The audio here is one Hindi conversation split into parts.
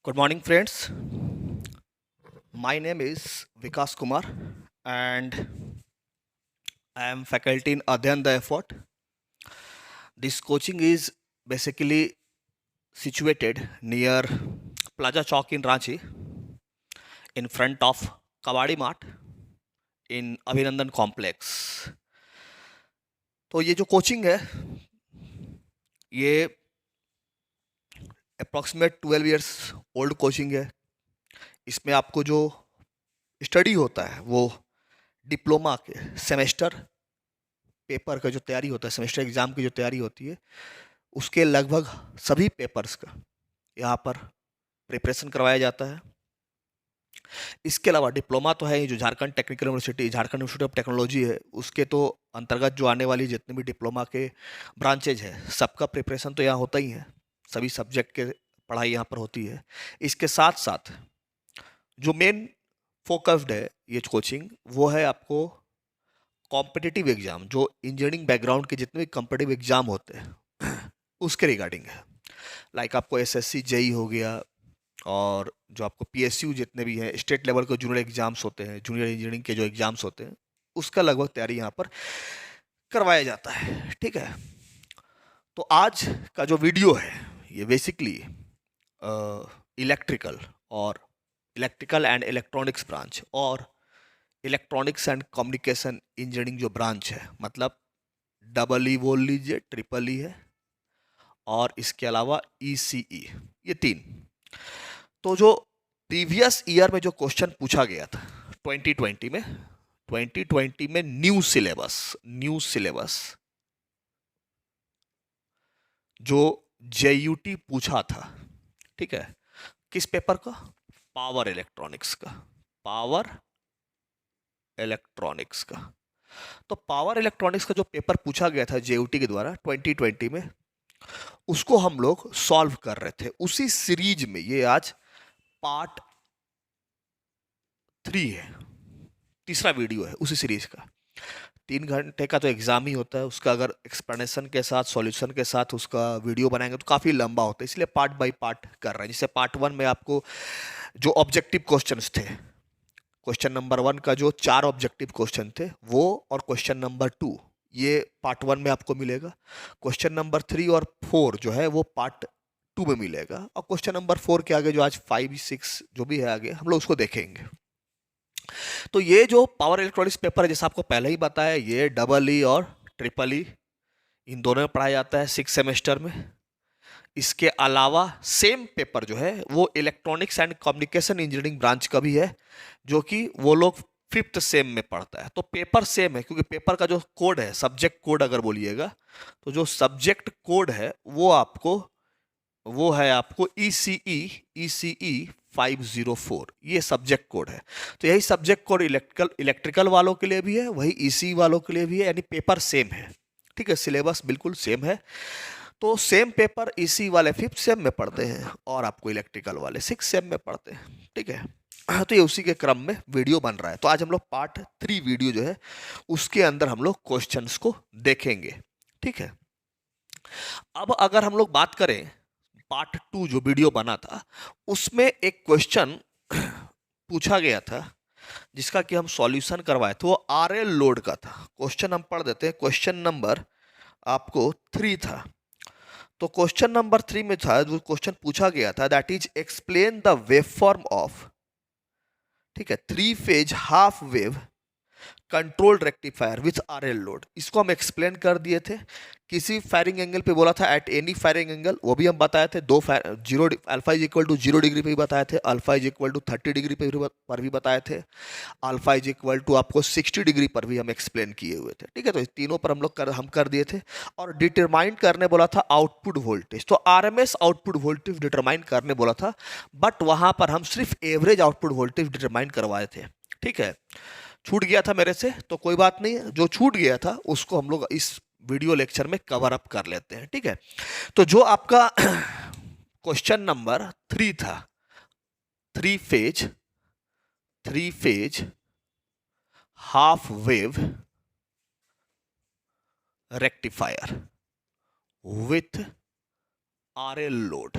Good morning, friends. My name is Vikas Kumar, and I am faculty in Adyan the Effort. This coaching is basically situated near Plaza Chowk in Ranchi, in front of Kawadi Mart in Abhinandan Complex. तो ये जो कोचिंग है ये अप्रॉक्सीमेट 12 इयर्स ओल्ड कोचिंग है। इसमें आपको जो स्टडी होता है वो डिप्लोमा के सेमेस्टर पेपर का जो तैयारी होता है, सेमेस्टर एग्ज़ाम की जो तैयारी होती है, उसके लगभग सभी पेपर्स का यहाँ पर प्रिपरेशन करवाया जाता है। इसके अलावा डिप्लोमा तो है ही, जो Jharkhand technical university, Jharkhand university of technology है, उसके तो अंतर्गत जो आने वाली जितने भी डिप्लोमा के ब्रांचेज है, सबका प्रिपरेशन तो यहाँ होता ही है। सभी सब्जेक्ट के पढ़ाई यहाँ पर होती है। इसके साथ साथ जो मेन फोकस्ड है ये कोचिंग, वो है आपको कॉम्पिटिटिव एग्जाम, जो इंजीनियरिंग बैकग्राउंड के जितने भी कॉम्पिटिटिव एग्जाम होते हैं उसके रिगार्डिंग है। लाइक आपको एसएससी जेई हो गया, और जो आपको पीएसयू जितने भी हैं, स्टेट लेवल के जूनियर एग्जाम्स होते हैं, जूनियर इंजीनियरिंग के जो एग्जाम्स होते हैं, उसका लगभग तैयारी यहाँ पर करवाया जाता है। ठीक है, तो आज का जो वीडियो है ये basically electrical and electronics branch और इलेक्ट्रॉनिक्स एंड कम्युनिकेशन इंजीनियरिंग जो ब्रांच है, मतलब डबल ई बोल लीजिए, ट्रिपल ई है, और इसके अलावा ईसीई, ये तीन। तो जो प्रीवियस ईयर में जो क्वेश्चन पूछा गया था 2020 में न्यू सिलेबस जो जेयूटी पूछा था, ठीक है, किस पेपर का? पावर इलेक्ट्रॉनिक्स का। पावर इलेक्ट्रॉनिक्स का। तो पावर इलेक्ट्रॉनिक्स का जो पेपर पूछा गया था जेयूटी के द्वारा 2020 में, उसको हम लोग सॉल्व कर रहे थे उसी सीरीज में। ये आज पार्ट 3 है, तीसरा वीडियो है उसी सीरीज का। 3 घंटे का तो एग्जाम ही होता है, उसका अगर एक्सप्लेनेशन के साथ, सॉल्यूशन के साथ उसका वीडियो बनाएंगे तो काफ़ी लंबा होता है, इसलिए पार्ट बाय पार्ट कर रहे हैं। जैसे पार्ट 1 में आपको जो ऑब्जेक्टिव क्वेश्चंस थे, क्वेश्चन नंबर 1 का जो 4 ऑब्जेक्टिव क्वेश्चन थे वो, और क्वेश्चन नंबर 2 ये पार्ट 1 में आपको मिलेगा। क्वेश्चन नंबर 3 और 4 जो है वो पार्ट 2 में मिलेगा, और क्वेश्चन नंबर 4 के आगे जो आज 5, 6 जो भी है आगे हम लोग उसको देखेंगे। तो ये जो पावर इलेक्ट्रॉनिक्स पेपर है, जैसा आपको पहले ही बताया, ये डबल ई और ट्रिपल ई इन दोनों में पढ़ाया जाता है 6 सेमेस्टर में। इसके अलावा सेम पेपर जो है वो electronics and communication engineering branch का भी है, जो कि वो लोग 5th सेम में पढ़ता है। तो पेपर सेम है, क्योंकि पेपर का जो कोड है, सब्जेक्ट कोड अगर बोलिएगा, तो जो सब्जेक्ट कोड है वो है आपको ECE 504, ये सब्जेक्ट कोड है। तो यही सब्जेक्ट कोड इलेक्ट्रिकल वालों के लिए भी है, वही ECE वालों के लिए भी है, यानी पेपर सेम है। ठीक है, सिलेबस बिल्कुल सेम है। तो सेम पेपर ECE वाले 5th सेम में पढ़ते हैं, और आपको इलेक्ट्रिकल वाले 6th सेम में पढ़ते हैं। ठीक है, तो ये उसी के क्रम में वीडियो बन रहा है। तो आज हम लोग पार्ट 3 वीडियो जो है उसके अंदर हम लोग क्वेश्चंस को देखेंगे। ठीक है, अब अगर हम लोग बात करें पार्ट 2 जो वीडियो बना था, उसमें एक क्वेश्चन पूछा गया था जिसका कि हम सॉल्यूशन करवाए थे, वो आरएल लोड का था। क्वेश्चन हम पढ़ देते हैं। क्वेश्चन नंबर आपको 3 था। तो क्वेश्चन नंबर 3 में था, जो क्वेश्चन पूछा गया था, that is explain the wave form of, ठीक है, 3 phase half wave controlled rectifier with RL load. इसको हम एक्सप्लेन कर दिए थे। किसी फायरिंग एंगल पे बोला था, एट एनी फायरिंग एंगल, वो भी हम बताए थे। Zero alpha is equal to 0 degree पे भी बताए थे, alpha is equal to 30 degree पर भी बताए थे, अल्फा इज इक्वल टू आपको 60 डिग्री पर भी हम एक्सप्लेन किए हुए थे। ठीक है, तो इस तीनों पर हम लोग हम कर दिए थे। और डिटरमाइन करने बोला था आउटपुट वोल्टेज, तो आरएमएस आउटपुट वोल्टेज डिटरमाइन करने बोला था, बट वहां पर हम सिर्फ एवरेज आउटपुट वोल्टेज डिटरमाइन करवाए थे। ठीक है, छूट गया था मेरे से, तो कोई बात नहीं, जो छूट गया था उसको हम लोग इस वीडियो लेक्चर में कवर अप कर लेते हैं। ठीक है, तो जो आपका क्वेश्चन नंबर 3 था, three phase half wave rectifier with RL load,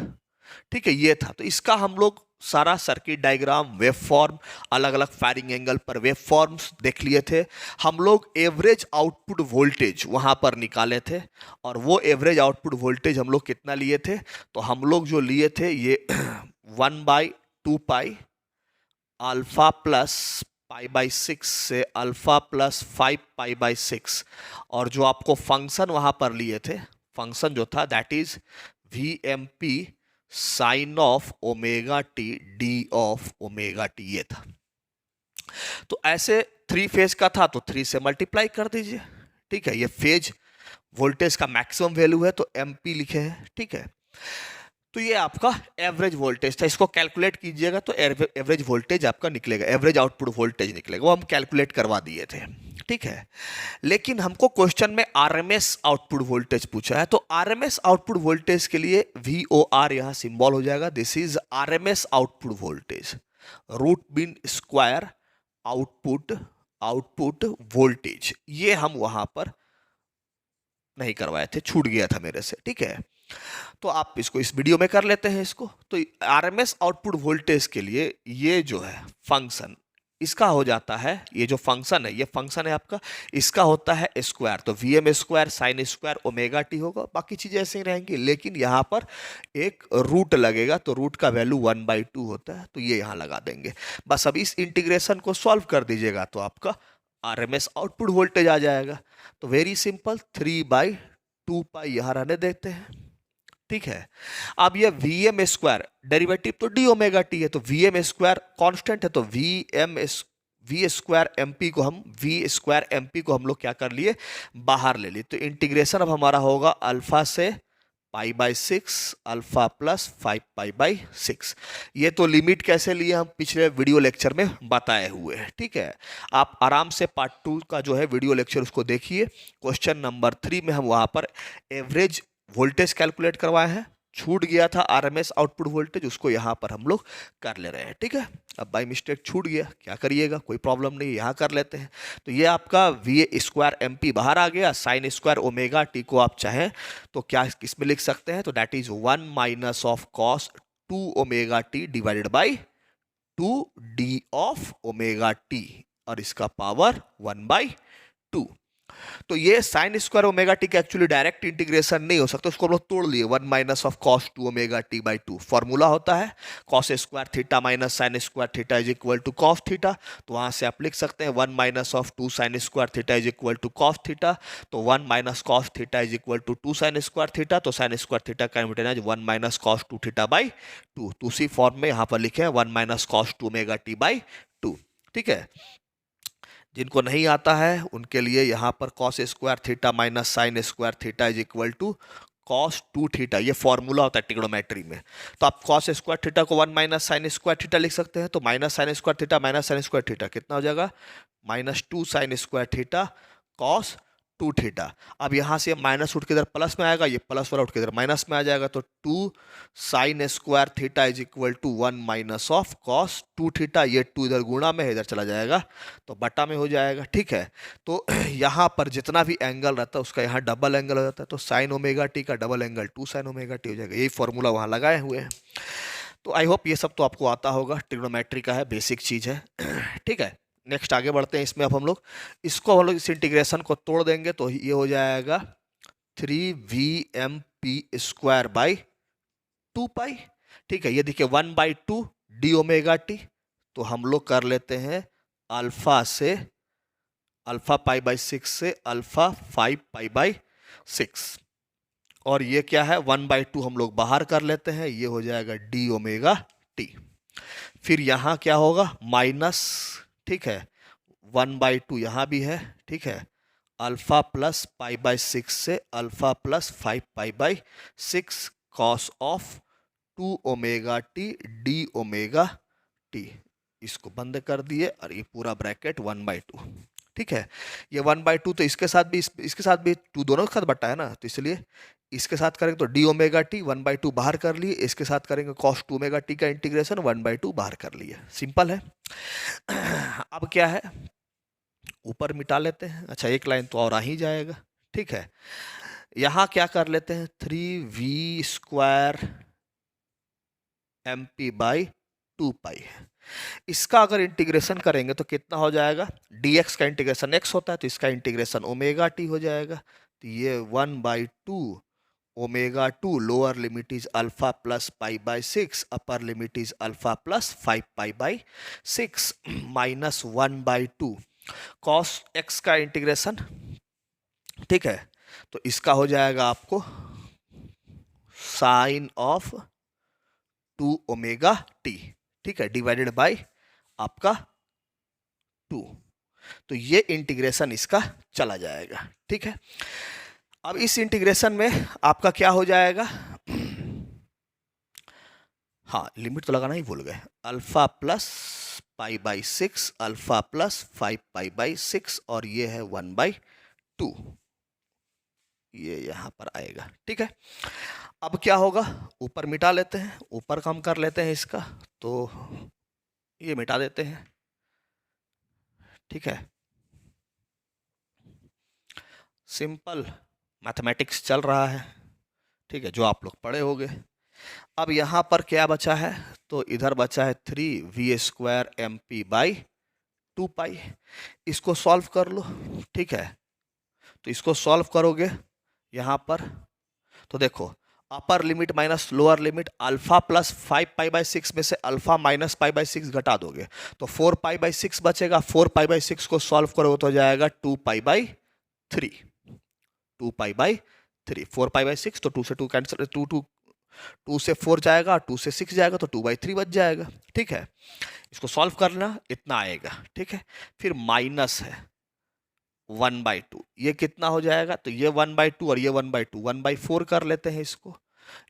ठीक है, ये था। तो इसका हम लोग सारा सर्किट डायग्राम, वेव फॉर्म, अलग अलग फायरिंग एंगल पर वेव फॉर्म्स देख लिए थे। हम लोग एवरेज आउटपुट वोल्टेज वहां पर निकाले थे, और वो एवरेज आउटपुट वोल्टेज हम लोग कितना लिए थे, तो हम लोग जो लिए थे ये 1/2 पाई अल्फा प्लस पाई/6 से अल्फा प्लस 5 पाई/6, और जो आपको फंक्शन वहां पर लिए थे, फंक्शन जो था that is VMP sine of omega T d of omega t, ये था। तो ऐसे 3 फेज का था तो 3 से मल्टीप्लाई कर दीजिए। ठीक है, ये फेज वोल्टेज का मैक्सिमम वैल्यू है तो MP लिखे हैं। ठीक है, तो ये आपका एवरेज वोल्टेज था, इसको कैलकुलेट कीजिएगा तो एवरेज वोल्टेज आपका निकलेगा, एवरेज आउटपुट वोल्टेज निकलेगा, वो हम कैलकुलेट करवा दिए थे। ठीक है, लेकिन हमको क्वेश्चन में आरएमएस आउटपुट वोल्टेज पूछा है, तो आरएमएस आउटपुट वोल्टेज के लिए VOR यहां सिंबल हो जाएगा, this is RMS output voltage, root mean square output output voltage. ये हम वहां पर नहीं करवाए थे, छूट गया था मेरे से। ठीक है, तो आप इसको इस वीडियो में कर लेते हैं इसको। तो आरएमएस आउटपुट वोल्टेज के लिए ये जो है फंक्शन, इसका हो जाता है, ये जो फंक्शन है, ये फंक्शन है आपका, इसका होता है स्क्वायर, तो VM square sine square omega T होगा, बाकी चीजें ऐसे ही रहेंगी, लेकिन यहाँ पर एक रूट लगेगा, तो रूट का वैल्यू 1/2 होता है, तो ये यहाँ लगा देंगे। बस अब इस इंटीग्रेशन को सॉल्व कर दीजिएगा तो आपका आरएमएस आउटपुट वोल्टेज आ जाएगा। तो वेरी सिंपल, 3/2 पाई यहाँ रहने देते हैं। ठीक है, अब ये VM स्क्वायर डेरिवेटिव तो डी ओमेगा टी है, तो VM स्क्वायर कांस्टेंट है, तो V स्क्वायर MP को हम V2 लोग क्या कर लिए, बाहर ले लिए। तो इंटीग्रेशन अब हमारा होगा अल्फा से पाई/6 अल्फा प्लस 5 पाई/6। ये तो लिमिट कैसे लिए हम पिछले वीडियो लेक्चर में बताए हुए हैं। ठीक है, आप आराम से पार्ट 2 का जो है वीडियो लेक्चर उसको देखिए। क्वेश्चन नंबर 3 में हम वहां पर एवरेज वोल्टेज कैलकुलेट करवाए हैं, छूट गया था आरएमएस आउटपुट वोल्टेज, उसको यहां पर हम लोग कर ले रहे हैं। ठीक है, अब बाई मिस्टेक छूट गया, क्या करिएगा, कोई प्रॉब्लम नहीं, यहां कर लेते हैं। तो ये आपका V² MP बाहर आ गया, साइन स्क्वायर ओमेगा टी को आप चाहें तो क्या किसमें लिख सकते हैं, तो that is 1 minus of cos 2 omega t divided by 2D of omega t, और इसका पावर 1/2। तो ये साइन स्क्वायर ओमेगा टी का एक्चुअली डायरेक्ट इंटीग्रेशन नहीं हो सकता, उसको हम लोग तोड़ लिए, 1 minus of cos 2 omega t by 2। Formula होता है cos square theta minus sine square theta is equal to cos theta. तो वहां से आप लिख सकते हैं 1 minus of 2 sine square theta is equal to cos theta. तो 1 minus cos theta is equal to 2 sine square theta. तो साइन स्क्वायर थीटा का impedance 1 minus cos 2 theta by 2। तो उसी फॉर्म में यहां पर लिखे हैं 1 minus cos 2 omega t by 2। ठीक है, जिनको नहीं आता है उनके लिए यहां पर cos square theta minus sine square theta is equal to cos 2 theta, ये फॉर्मूला होता है ट्रिग्नोमेट्री में। तो आप कॉस स्क्वायर थीटा को 1 माइनस साइन स्क्वायर थीटा लिख सकते हैं, तो minus sine square theta minus sine square theta कितना हो जाएगा, -2 sine square theta cos 2 theta. अब यहां से माइनस उठ के इधर प्लस में आएगा, ये प्लस वाला उठ के इधर माइनस में आ जाएगा, तो 2 sine square theta is equal to 1 minus of cos 2 theta. ये 2 इधर गुणा में है, इधर चला जाएगा तो बटा में हो जाएगा। ठीक है, तो यहाँ पर जितना भी एंगल रहता है उसका यहाँ डबल एंगल हो जाता है, तो साइन ओमेगा टी का double angle 2 sine omega T हो जाएगा। यही फॉर्मूला वहाँ लगाए हुए हैं। तो आई होप ये सब तो आपको आता होगा, ट्रिग्नोमेट्री का है, बेसिक चीज़ है। ठीक है, नेक्स्ट आगे बढ़ते हैं। इसमें अब हम लोग इसको हम लोग इस इंटीग्रेशन को तोड़ देंगे, तो ये हो जाएगा 3VMP स्क्वायर बाई 2 पाई। ठीक है, ये देखिए 1/2 डी ओमेगा टी, तो हम लोग कर लेते हैं अल्फा से अल्फा पाई/6 से अल्फा 5 पाई/6, और ये क्या है 1/2 हम लोग बाहर कर लेते हैं, ये हो जाएगा डी ओमेगा टी। फिर यहाँ क्या होगा माइनस, ठीक है 1/2 यहाँ भी है, ठीक है अल्फा प्लस पाई/6 से अल्फा प्लस 5 पाई/6 cos of 2 omega T D omega T. इसको बंद कर दिए और ये पूरा ब्रैकेट 1/2। ठीक है, ये 1/2 तो इसके साथ भी इसके साथ भी 2 दोनों के साथ बटा है ना, तो इसलिए इसके साथ करेंगे तो डी ओमेगा टी 1/2 बाहर कर लिए, इसके साथ करेंगे कॉस 2 ओमेगा टी का इंटीग्रेशन 1/2 बाहर कर लिए। सिंपल है। अब क्या है, ऊपर मिटा लेते हैं। अच्छा, एक लाइन तो और आ ही जाएगा। ठीक है, यहाँ क्या कर लेते हैं 3V² एम पी बाई 2 पाई है। इसका अगर इंटीग्रेशन करेंगे तो कितना हो जाएगा, dx का इंटीग्रेशन x होता है तो इसका इंटीग्रेशन ओमेगा टी हो जाएगा। तो ये 1/2 omega 2, lower limit is alpha plus pi by 6, upper limit is alpha plus 5 pi by 6 minus 1/2 cos x का इंटीग्रेशन, ठीक है। तो इसका हो जाएगा आपको साइन ऑफ 2 ओमेगा टी, ठीक है, डिवाइडेड बाय आपका 2। तो ये इंटीग्रेशन इसका चला जाएगा, ठीक है। अब इस इंटीग्रेशन में आपका क्या हो जाएगा, हाँ लिमिट तो लगाना ही भूल गए, alpha plus pi by 6, alpha plus 5 pi by 6 और ये है 1/2, ये यहां पर आएगा, ठीक है। अब क्या होगा, ऊपर मिटा लेते हैं, ऊपर कम कर लेते हैं इसका, तो ये मिटा देते हैं, ठीक है। सिंपल मैथमेटिक्स चल रहा है, ठीक है, जो आप लोग पढ़े होंगे। अब यहाँ पर क्या बचा है, तो इधर बचा है 3v² mp बाई 2 पाई। इसको सॉल्व कर लो, ठीक है। तो इसको सॉल्व करोगे यहाँ पर, तो देखो upper limit minus lower limit, alpha plus 5 pi by 6 में से अल्फा माइनस पाई बाई 6 घटा दोगे तो 4 पाई बाई 6 बचेगा। 4 पाई बाई 6 को सॉल्व करोगे तो हो जाएगा 2 pi by 3, 2 pi by 3, 4 pi by 6 तो 2 से 2 कैंसिल, 2 से 4 जाएगा, 2 से 6 जाएगा तो 2/3 बच जाएगा, ठीक है। इसको सॉल्व करना, इतना आएगा, ठीक है। फिर माइनस है 1/2, ये कितना हो जाएगा, तो ये 1/2 और ये 1/2, 1/4 कर लेते हैं इसको।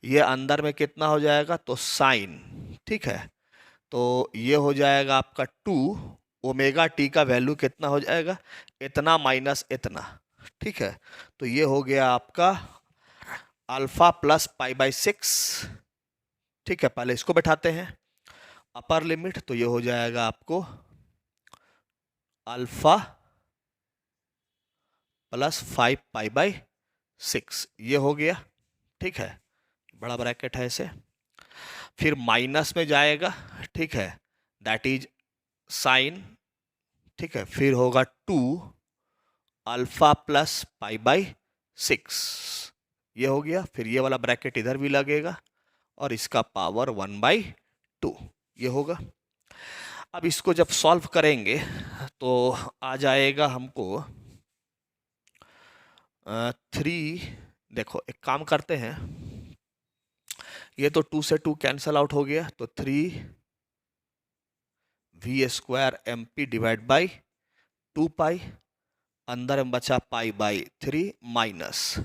ये अंदर में कितना हो जाएगा, तो साइन, ठीक है। तो ये हो जाएगा आपका 2 ओमेगा टी का वैल्यू कितना हो जाएगा, इतना माइनस इतना, ठीक है। तो ये हो गया आपका अल्फा प्लस पाई बाई 6, ठीक है। पहले इसको बैठाते हैं अपर लिमिट, तो ये हो जाएगा आपको अल्फा प्लस 5 पाई बाई 6, ये हो गया, ठीक है। बड़ा ब्रैकेट है इसे, फिर माइनस में जाएगा, ठीक है, दैट इज साइन, ठीक है। फिर होगा 2 अल्फा प्लस पाई बाई 6, ये हो गया। फिर ये वाला ब्रैकेट इधर भी लगेगा और इसका पावर 1/2, ये होगा। अब इसको जब सॉल्व करेंगे तो आ जाएगा हमको 3, देखो एक काम करते हैं, ये तो 2 से 2 कैंसल आउट हो गया, तो 3v² mp डिवाइड बाई 2 पाई, अंदर में बचा पाई बाई 3 माइनस,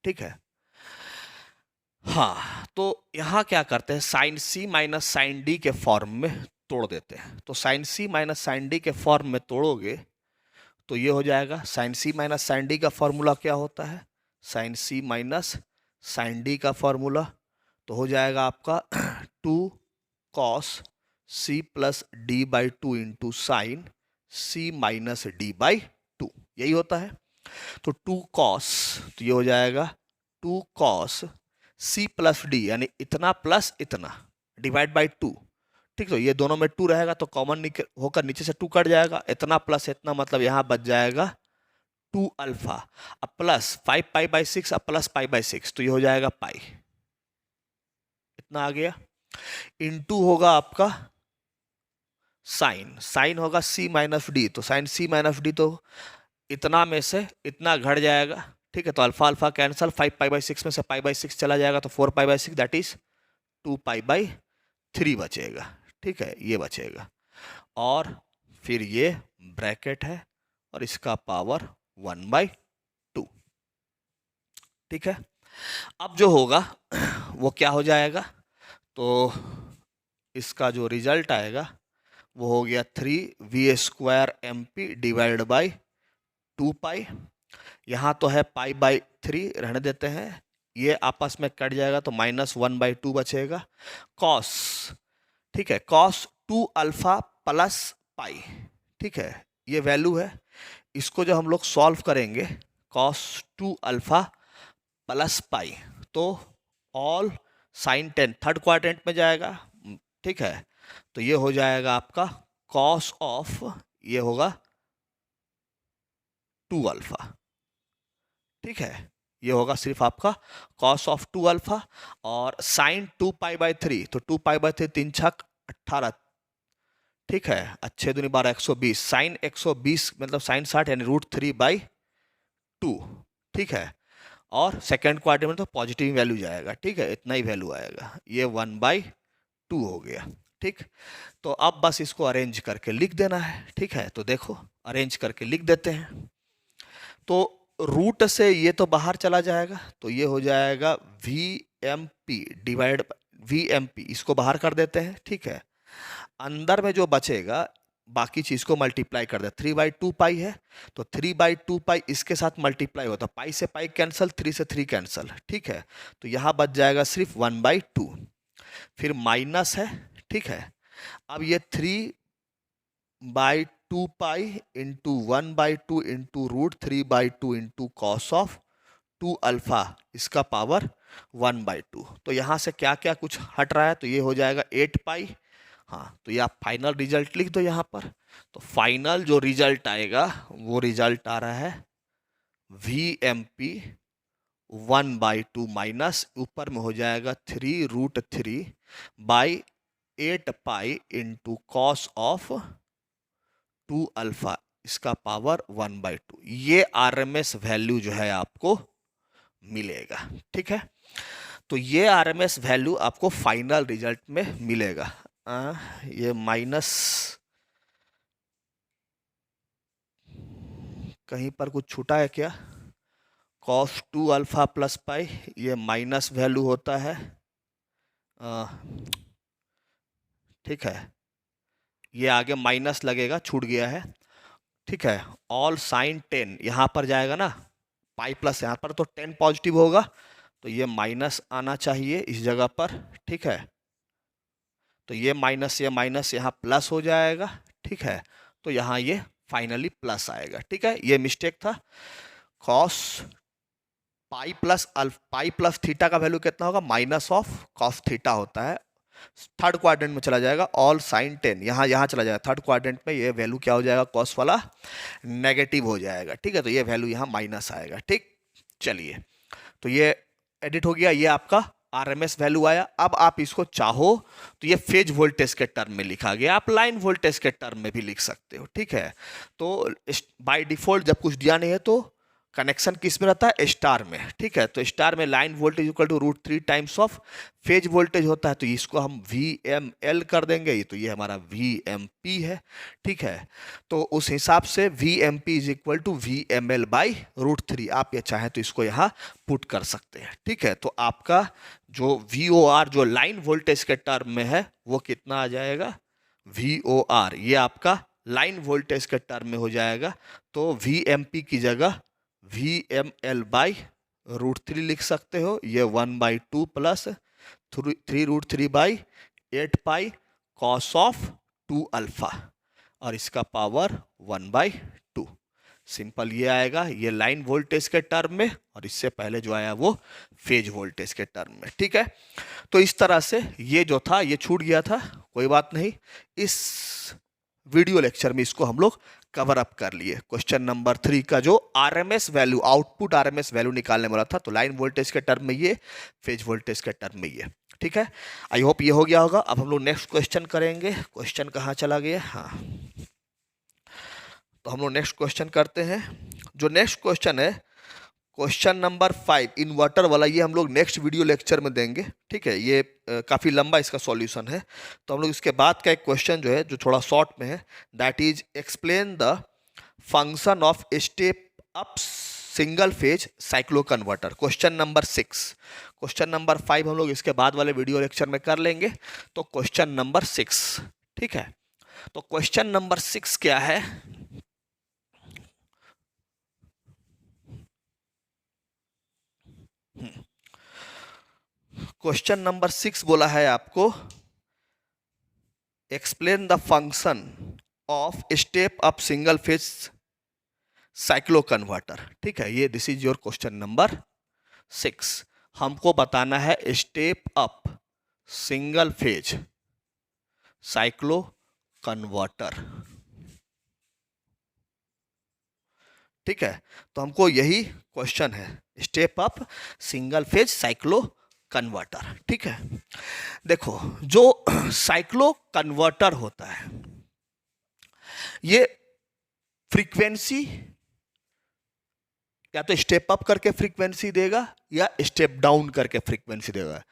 ठीक है। हाँ, तो यहां क्या करते हैं, sine C minus sine D के फॉर्म में तोड़ देते हैं। तो sine C minus sine D के फॉर्म में तोड़ोगे तो ये हो जाएगा, sine C minus sine D का फॉर्मूला क्या होता है, sine C minus sine D का फॉर्मूला तो हो जाएगा आपका 2 cos C plus D by 2 into sine C minus D by 2, यही होता है। तो 2 कॉस, तो ये हो जाएगा 2 कॉस सी प्लस डी, यानी इतना प्लस इतना डिवाइड बाई 2, ठीक। तो ये दोनों में 2 रहेगा तो कॉमन होकर नीचे से 2 कट जाएगा, इतना प्लस इतना मतलब यहां बच जाएगा 2 अल्फा, अब प्लस 5 पाई बाई 6, अब प्लस पाई बाई 6, तो ये हो जाएगा पाई, इतना आ गया। इनटू होगा आपका साइन, साइन होगा सी माइनस डी, तो साइन सी माइनस डी तो इतना में से इतना घट जाएगा, ठीक है। तो alpha alpha cancel, 5 pi by 6 में से पाई बाई 6 चला जाएगा तो 4 pi by 6 that is 2 pi by 3 बचेगा, ठीक है, ये बचेगा। और फिर ये ब्रैकेट है और इसका पावर 1/2, ठीक है। अब जो होगा वो क्या हो जाएगा, तो इसका जो रिजल्ट आएगा वो हो गया 3v² mp डिवाइड बाई 2 पाई, यहाँ तो है पाई बाई 3, रहने देते हैं, ये आपस में कट जाएगा तो माइनस 1/2 बचेगा, कॉस, ठीक है, कॉस 2 अल्फा प्लस पाई, ठीक है, ये वैल्यू है। इसको जब हम लोग सॉल्व करेंगे कॉस 2 अल्फा प्लस पाई, तो ऑल साइन 10 थर्ड क्वाड्रेंट में जाएगा, ठीक है। तो ये हो जाएगा आपका कॉस ऑफ, ये होगा 2 अल्फा, ठीक है। ये होगा सिर्फ आपका कॉस ऑफ 2 अल्फा। और साइन 2 पाई बाय 3, तो 2 पाई बाय 3 3 छक 18, ठीक है। अच्छे दूनी 12 120, साइन 120 मतलब साइन 60 यानी √3/2, ठीक है। और सेकेंड क्वाड्रेंट में तो पॉजिटिव वैल्यू जाएगा, ठीक है, इतना ही वैल्यू आएगा, ये 1/2 हो गया, ठीक। तो अब बस इसको अरेंज करके लिख देना है, ठीक है। तो देखो अरेंज करके लिख देते हैं। तो रूट से ये तो बाहर चला जाएगा, तो ये हो जाएगा VMP डिवाइड VMP, इसको बाहर कर देते हैं, ठीक है। अंदर में जो बचेगा बाकी चीज को मल्टीप्लाई कर दे, 3/2 पाई है, तो 3/2 पाई इसके साथ मल्टीप्लाई होता, पाई से पाई कैंसल, 3 से 3 कैंसल, ठीक है। तो यहां बच जाएगा सिर्फ 1/2, फिर माइनस है, ठीक है। अब ये 3/2 pi into 1/2 into √3/2 into cos of 2 alpha, इसका पावर 1/2। तो यहां से क्या क्या कुछ हट रहा है, तो ये हो जाएगा 8 पाई। हाँ, तो ये आप फाइनल रिजल्ट लिख दो यहाँ पर। तो फाइनल जो रिजल्ट आएगा वो रिजल्ट आ रहा है VMP 1/2 माइनस ऊपर में हो जाएगा 3√3/8 pi into cos of 2 alpha, इसका पावर 1/2। ये RMS वैल्यू जो है आपको मिलेगा, ठीक है। तो ये RMS वैल्यू आपको फाइनल रिजल्ट में मिलेगा। ये माइनस कहीं पर कुछ छूटा है क्या, कॉस 2 अल्फा प्लस पाई, ये माइनस वैल्यू होता है, ठीक है। ये आगे माइनस लगेगा, छूट गया है, ठीक है। ऑल साइन 10 यहां पर जाएगा ना, पाई प्लस यहां पर, तो 10 पॉजिटिव होगा, तो ये माइनस आना चाहिए इस जगह पर, ठीक है। तो ये माइनस यहाँ प्लस हो जाएगा, ठीक है। तो यहाँ ये फाइनली प्लस आएगा, ठीक है। ये मिस्टेक था। कॉस पाई प्लस थीटा का वैल्यू कितना होगा, माइनस ऑफ कॉस थीटा होता है, थर्ड क्वाड्रेंट में चला जाएगा। ऑल साइन 10 यहाँ चला जाएगा, थर्ड क्वाड्रेंट में ये वैल्यू क्या हो जाएगा, कॉस वाला नेगेटिव हो जाएगा, ठीक है। तो ये वैल्यू यहाँ माइनस आएगा, ठीक। चलिए, तो ये एडिट हो गया, ये आपका RMS वैल्यू आया। अब आप इसको चाहो तो ये फेज वोल्टेज के टर्म में लिखा गया, आप लाइन वोल्टेज के टर्म में भी लिख सकते हो, ठीक है। तो बाय डिफॉल्ट जब कुछ दिया नहीं है तो कनेक्शन किस में रहता है, स्टार में, ठीक है। तो स्टार में line voltage equal to √3 times of phase voltage होता है, तो इसको हम VML कर देंगे, तो ये हमारा VMP है, ठीक है। तो उस हिसाब से VMP is equal to VML by √3, आप ये चाहें तो इसको यहाँ पुट कर सकते हैं, ठीक है। तो आपका जो VOR जो लाइन वोल्टेज के टर्म में है वो कितना आ जाएगा, VOR ये आपका लाइन वोल्टेज के टर्म में हो जाएगा, तो VMP की जगह VML बाई √3 लिख सकते हो, ये 1/2 plus 3√3/8 pi cos of 2 alpha, और इसका पावर 1/2। सिंपल ये आएगा, ये लाइन वोल्टेज के टर्म में, और इससे पहले जो आया वो फेज वोल्टेज के टर्म में, ठीक है। तो इस तरह से ये जो था ये छूट गया था, कोई बात नहीं, इस वीडियो लेक्चर में इसको हम लोग कवर अप कर लिए। क्वेश्चन नंबर 3 का जो RMS value, output RMS value निकालने वाला था, तो लाइन वोल्टेज के टर्म में ये, फेज वोल्टेज के टर्म में ये, ठीक है। आई होप ये हो गया होगा। अब हम लोग नेक्स्ट क्वेश्चन करेंगे। क्वेश्चन कहाँ चला गया, हाँ, तो हम लोग नेक्स्ट क्वेश्चन करते हैं। जो नेक्स्ट क्वेश्चन है क्वेश्चन नंबर 5 इन्वर्टर वाला, ये हम लोग नेक्स्ट वीडियो लेक्चर में देंगे, ठीक है। ये काफ़ी लंबा इसका सॉल्यूशन है, तो हम लोग इसके बाद का एक क्वेश्चन जो है जो थोड़ा शॉर्ट में है, that is explain the function of step up single phase cyclo converter, question number 6। Question number 5 हम लोग इसके बाद वाले वीडियो लेक्चर में कर लेंगे। तो क्वेश्चन नंबर 6, ठीक है। तो क्वेश्चन नंबर 6 क्या है, क्वेश्चन नंबर 6 बोला है आपको explain the function of step up single phase cyclo converter, ठीक है। ये this is your question number 6। हमको बताना है step up single phase cyclo converter. ठीक है, तो हमको यही क्वेश्चन है, step up single phase cyclo converter. ठीक है, देखो जो साइक्लो कन्वर्टर होता है ये फ्रीक्वेंसी या तो स्टेप अप करके फ्रीक्वेंसी देगा या स्टेप डाउन करके फ्रीक्वेंसी देगा।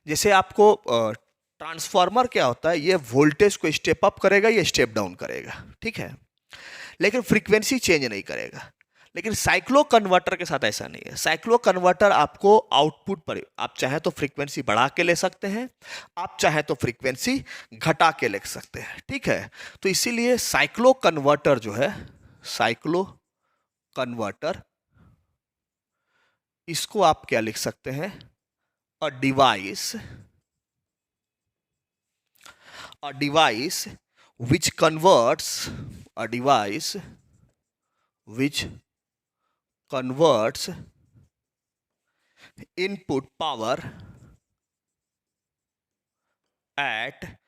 जैसे आपको ट्रांसफार्मर क्या होता है, ये वोल्टेज को स्टेप अप करेगा या स्टेप डाउन करेगा, ठीक है, लेकिन फ्रीक्वेंसी चेंज नहीं करेगा। लेकिन साइक्लो कन्वर्टर के साथ ऐसा नहीं है। साइक्लो कन्वर्टर आपको आउटपुट पर आप चाहे तो फ्रीक्वेंसी बढ़ा के ले सकते हैं, आप चाहे तो फ्रीक्वेंसी घटा के ले सकते हैं। ठीक है, तो इसीलिए साइक्लो कन्वर्टर जो है, साइक्लो कन्वर्टर, इसको आप क्या लिख सकते हैं, a device which converts a device which converts input power at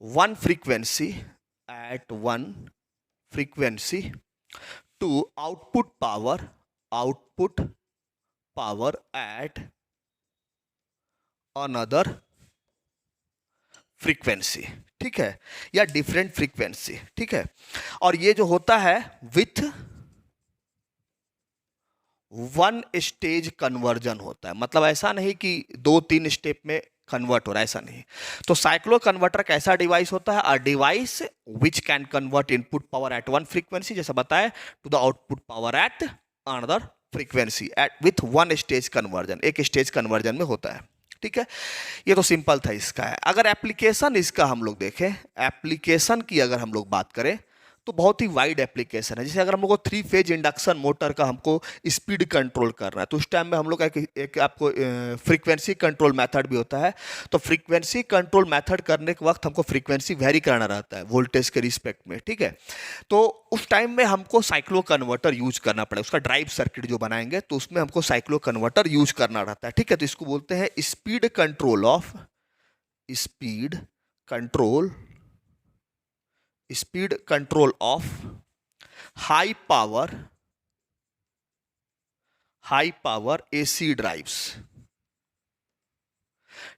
one frequency to output power at another frequency. ठीक है, या डिफरेंट फ्रीक्वेंसी। ठीक है, और ये जो होता है विथ वन स्टेज कन्वर्जन होता है, मतलब ऐसा नहीं कि 2-3 स्टेप में कन्वर्ट हो रहा है, ऐसा नहीं। तो साइक्लो कन्वर्टर कैसा डिवाइस होता है, a device which can convert input power at one frequency, जैसा बताया, to the output power at another frequency at with one stage conversion, एक स्टेज कन्वर्जन में होता है। ठीक है, ये तो सिंपल था इसका है। अगर एप्लीकेशन इसका हम लोग देखें, एप्लीकेशन की अगर हम लोग बात करें तो बहुत ही वाइड एप्लीकेशन है। जैसे अगर हम लोग को 3 फेज इंडक्शन मोटर का हमको स्पीड कंट्रोल करना है, तो उस टाइम में हम लोग एक आपको फ्रीक्वेंसी कंट्रोल मेथड भी होता है। तो फ्रीक्वेंसी कंट्रोल मेथड करने के वक्त हमको फ्रीक्वेंसी वेरी कराना रहता है वोल्टेज के रिस्पेक्ट में। ठीक है, तो उस टाइम में हमको साइक्लो कन्वर्टर यूज करना पड़ेगा। उसका ड्राइव सर्किट जो बनाएंगे तो उसमें हमको साइक्लो कन्वर्टर यूज करना रहता है। ठीक है, तो इसको बोलते हैं speed control of high power AC drives.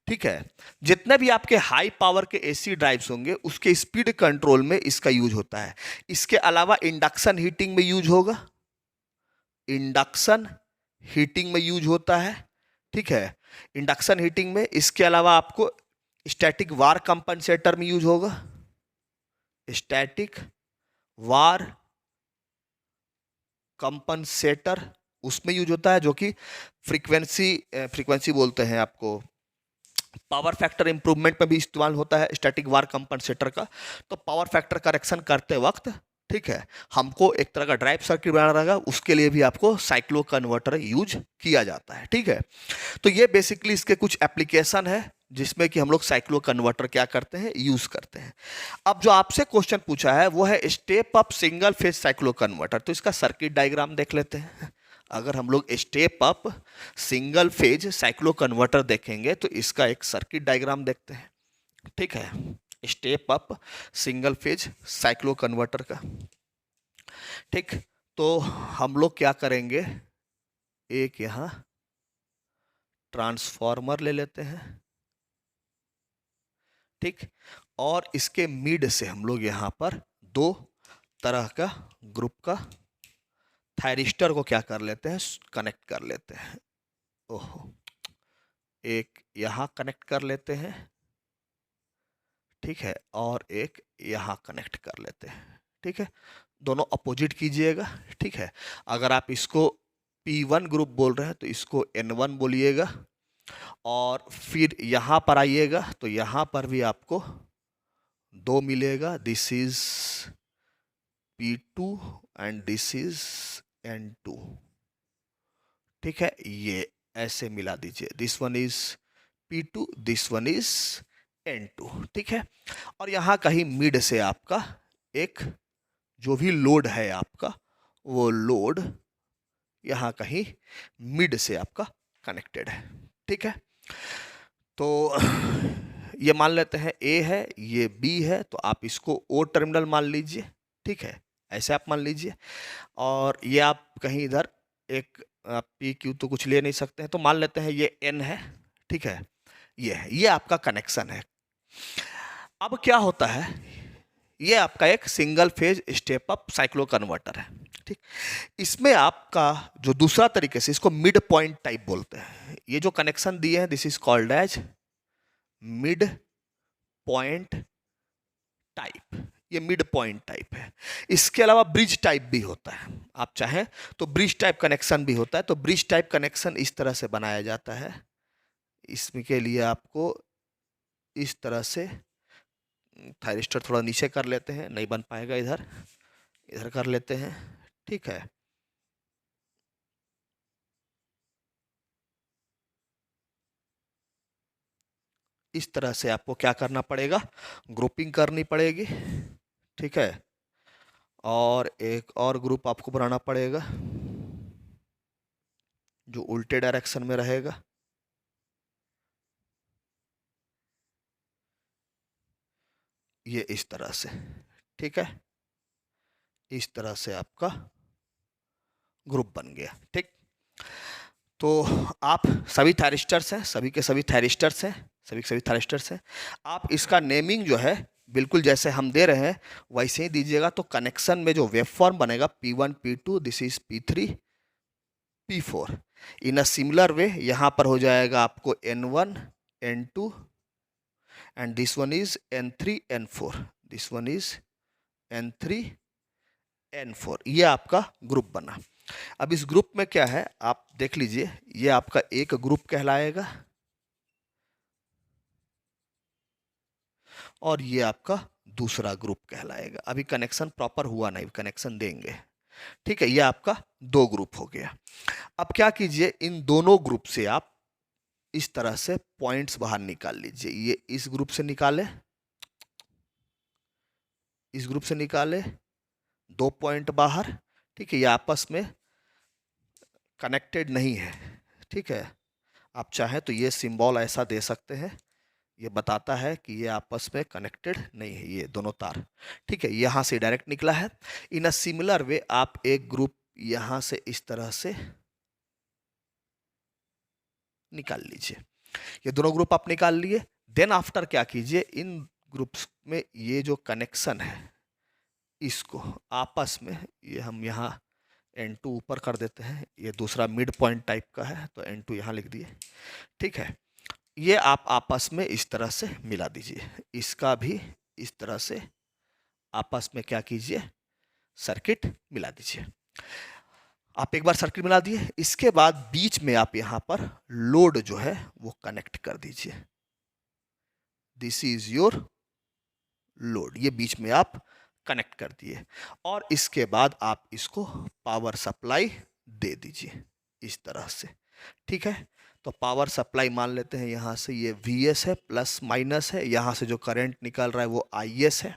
ठीक है, जितने भी आपके हाई पावर के एसी ड्राइव्स होंगे उसके स्पीड कंट्रोल में इसका यूज होता है। इसके अलावा इंडक्शन हीटिंग में यूज होगा, इंडक्शन हीटिंग में यूज होता है। ठीक है, इंडक्शन हीटिंग में। इसके अलावा आपको स्टैटिक वार कंपनसेटर में यूज होगा, स्टैटिक वार कंपनसेटर उसमें यूज होता है, जो कि फ्रीक्वेंसी बोलते हैं आपको, पावर फैक्टर इंप्रूवमेंट में भी इस्तेमाल होता है स्टैटिक वार कंपनसेटर का। तो पावर फैक्टर करेक्शन करते वक्त, ठीक है, हमको एक तरह का ड्राइव सर्किट बनाना रहेगा, उसके लिए भी आपको साइक्लो कन्वर्टर यूज किया जाता है। ठीक है, तो ये बेसिकली इसके कुछ एप्लीकेशन है जिसमें कि हम लोग साइक्लो कन्वर्टर क्या करते हैं, यूज करते हैं। अब जो आपसे क्वेश्चन पूछा है वो है step up single phase cyclo converter, तो इसका सर्किट डायग्राम देख लेते हैं। अगर हम लोग step up single phase cyclo converter देखेंगे तो इसका एक सर्किट डायग्राम देखते हैं। ठीक है, step up single phase cyclo converter का। ठीक, तो हम लोग क्या करेंगे, एक यहां ट्रांसफार्मर ले लेते हैं। ठीक, और इसके मिड से हम लोग यहां पर 2 तरह का ग्रुप का थायरिस्टर को क्या कर लेते हैं, कनेक्ट कर लेते हैं। ओहो, एक यहां कनेक्ट कर लेते हैं, ठीक है, और एक यहां कनेक्ट कर लेते हैं। ठीक है, दोनों अपोजिट कीजिएगा। ठीक है, अगर आप इसको P1 ग्रुप बोल रहे हैं तो इसको N1 बोलिएगा, और फिर यहां पर आइएगा तो यहां पर भी आपको 2 मिलेगा, this is P2 and this is N2। ठीक है, ये ऐसे मिला दीजिए, this one is P2, this one is N2। ठीक है, और यहां कहीं मिड से आपका एक जो भी लोड है आपका, वो लोड यहां कहीं मिड से आपका कनेक्टेड है। ठीक है, तो ये मान लेते हैं ए है, ये बी है, तो आप इसको ओ टर्मिनल मान लीजिए, ठीक है, ऐसे आप मान लीजिए। और ये आप कहीं इधर एक पी क्यू तो कुछ ले नहीं सकते हैं, तो मान लेते हैं ये एन है, ठीक है, ये है, ये आपका कनेक्शन है। अब क्या होता है, ये आपका एक single phase step up cyclo converter है, ठीक। इसमें आपका जो दूसरा तरीके से, इसको मिड पॉइंट टाइप बोलते हैं। ये जो कनेक्शन दिए हैं, this is called as mid point type, ये मिड पॉइंट टाइप है। इसके अलावा ब्रिज टाइप भी होता है, आप चाहें तो ब्रिज टाइप कनेक्शन भी होता है। तो ब्रिज टाइप कनेक्शन इस तरह से बनाया जाता है, इसमें के लिए आपको इस तरह से थायरिस्टर थोड़ा नीचे कर लेते हैं, नहीं बन पाएगा इधर, इधर कर लेते हैं, ठीक है। इस तरह से आपको क्या करना पड़ेगा, ग्रुपिंग करनी पड़ेगी, ठीक है। और एक और ग्रुप आपको बनाना पड़ेगा जो उल्टे डायरेक्शन में रहेगा, ये इस तरह से, ठीक है। इस तरह से आपका ग्रुप बन गया, ठीक। तो आप सभी थायरिस्टर्स हैं, सभी के सभी थायरिस्टर्स हैं, सभी के सभी थायरिस्टर्स हैं। आप इसका नेमिंग जो है बिल्कुल जैसे हम दे रहे हैं वैसे ही दीजिएगा। तो कनेक्शन में जो वेव फॉर्म बनेगा P1 P2, this is P3 P4। In a similar way यहाँ पर हो जाएगा आपको N1 N2 and this one is N3 N4, this one is N3 N4। ये आपका ग्रुप बना। अब इस ग्रुप में क्या है आप देख लीजिए, ये आपका एक ग्रुप कहलाएगा और ये आपका दूसरा ग्रुप कहलाएगा। अभी कनेक्शन प्रॉपर हुआ नहीं, कनेक्शन देंगे, ठीक है। ये आपका दो ग्रुप हो गया। अब क्या कीजिए, इन दोनों ग्रुप से आप इस तरह से पॉइंट्स बाहर निकाल लीजिए। ये इस ग्रुप से निकाले, इस ग्रुप से निकाले, दो पॉइंट बाहर, ठीक है। ये आपस में कनेक्टेड नहीं है, ठीक है। आप चाहें तो ये सिंबल ऐसा दे सकते हैं, ये बताता है कि ये आपस में कनेक्टेड नहीं है, ये दोनों तार, ठीक है। यहाँ से डायरेक्ट निकला है। इन अ सिमिलर वे आप एक ग्रुप यहाँ से इस तरह से निकाल लीजिए। ये दोनों ग्रुप आप निकाल लिए। देन आफ्टर क्या कीजिए, इन ग्रुप्स में ये जो कनेक्शन है इसको आपस में, ये हम यहाँ N2 ऊपर कर देते हैं, ये दूसरा मिड पॉइंट टाइप का है तो N2 यहाँ लिख दिए, ठीक है। ये आप आपस में इस तरह से मिला दीजिए, इसका भी इस तरह से आपस में क्या कीजिए, सर्किट मिला दीजिए। आप एक बार सर्किट मिला दिए, इसके बाद बीच में आप यहाँ पर लोड जो है वो कनेक्ट कर दीजिए। दिस इज योर लोड, ये बीच में आप कनेक्ट कर दिए और इसके बाद आप इसको पावर सप्लाई दे दीजिए इस तरह से, ठीक है। तो पावर सप्लाई मान लेते हैं यहाँ से, ये Vs है, प्लस माइनस है, यहाँ से जो करंट निकल रहा है वो Is है,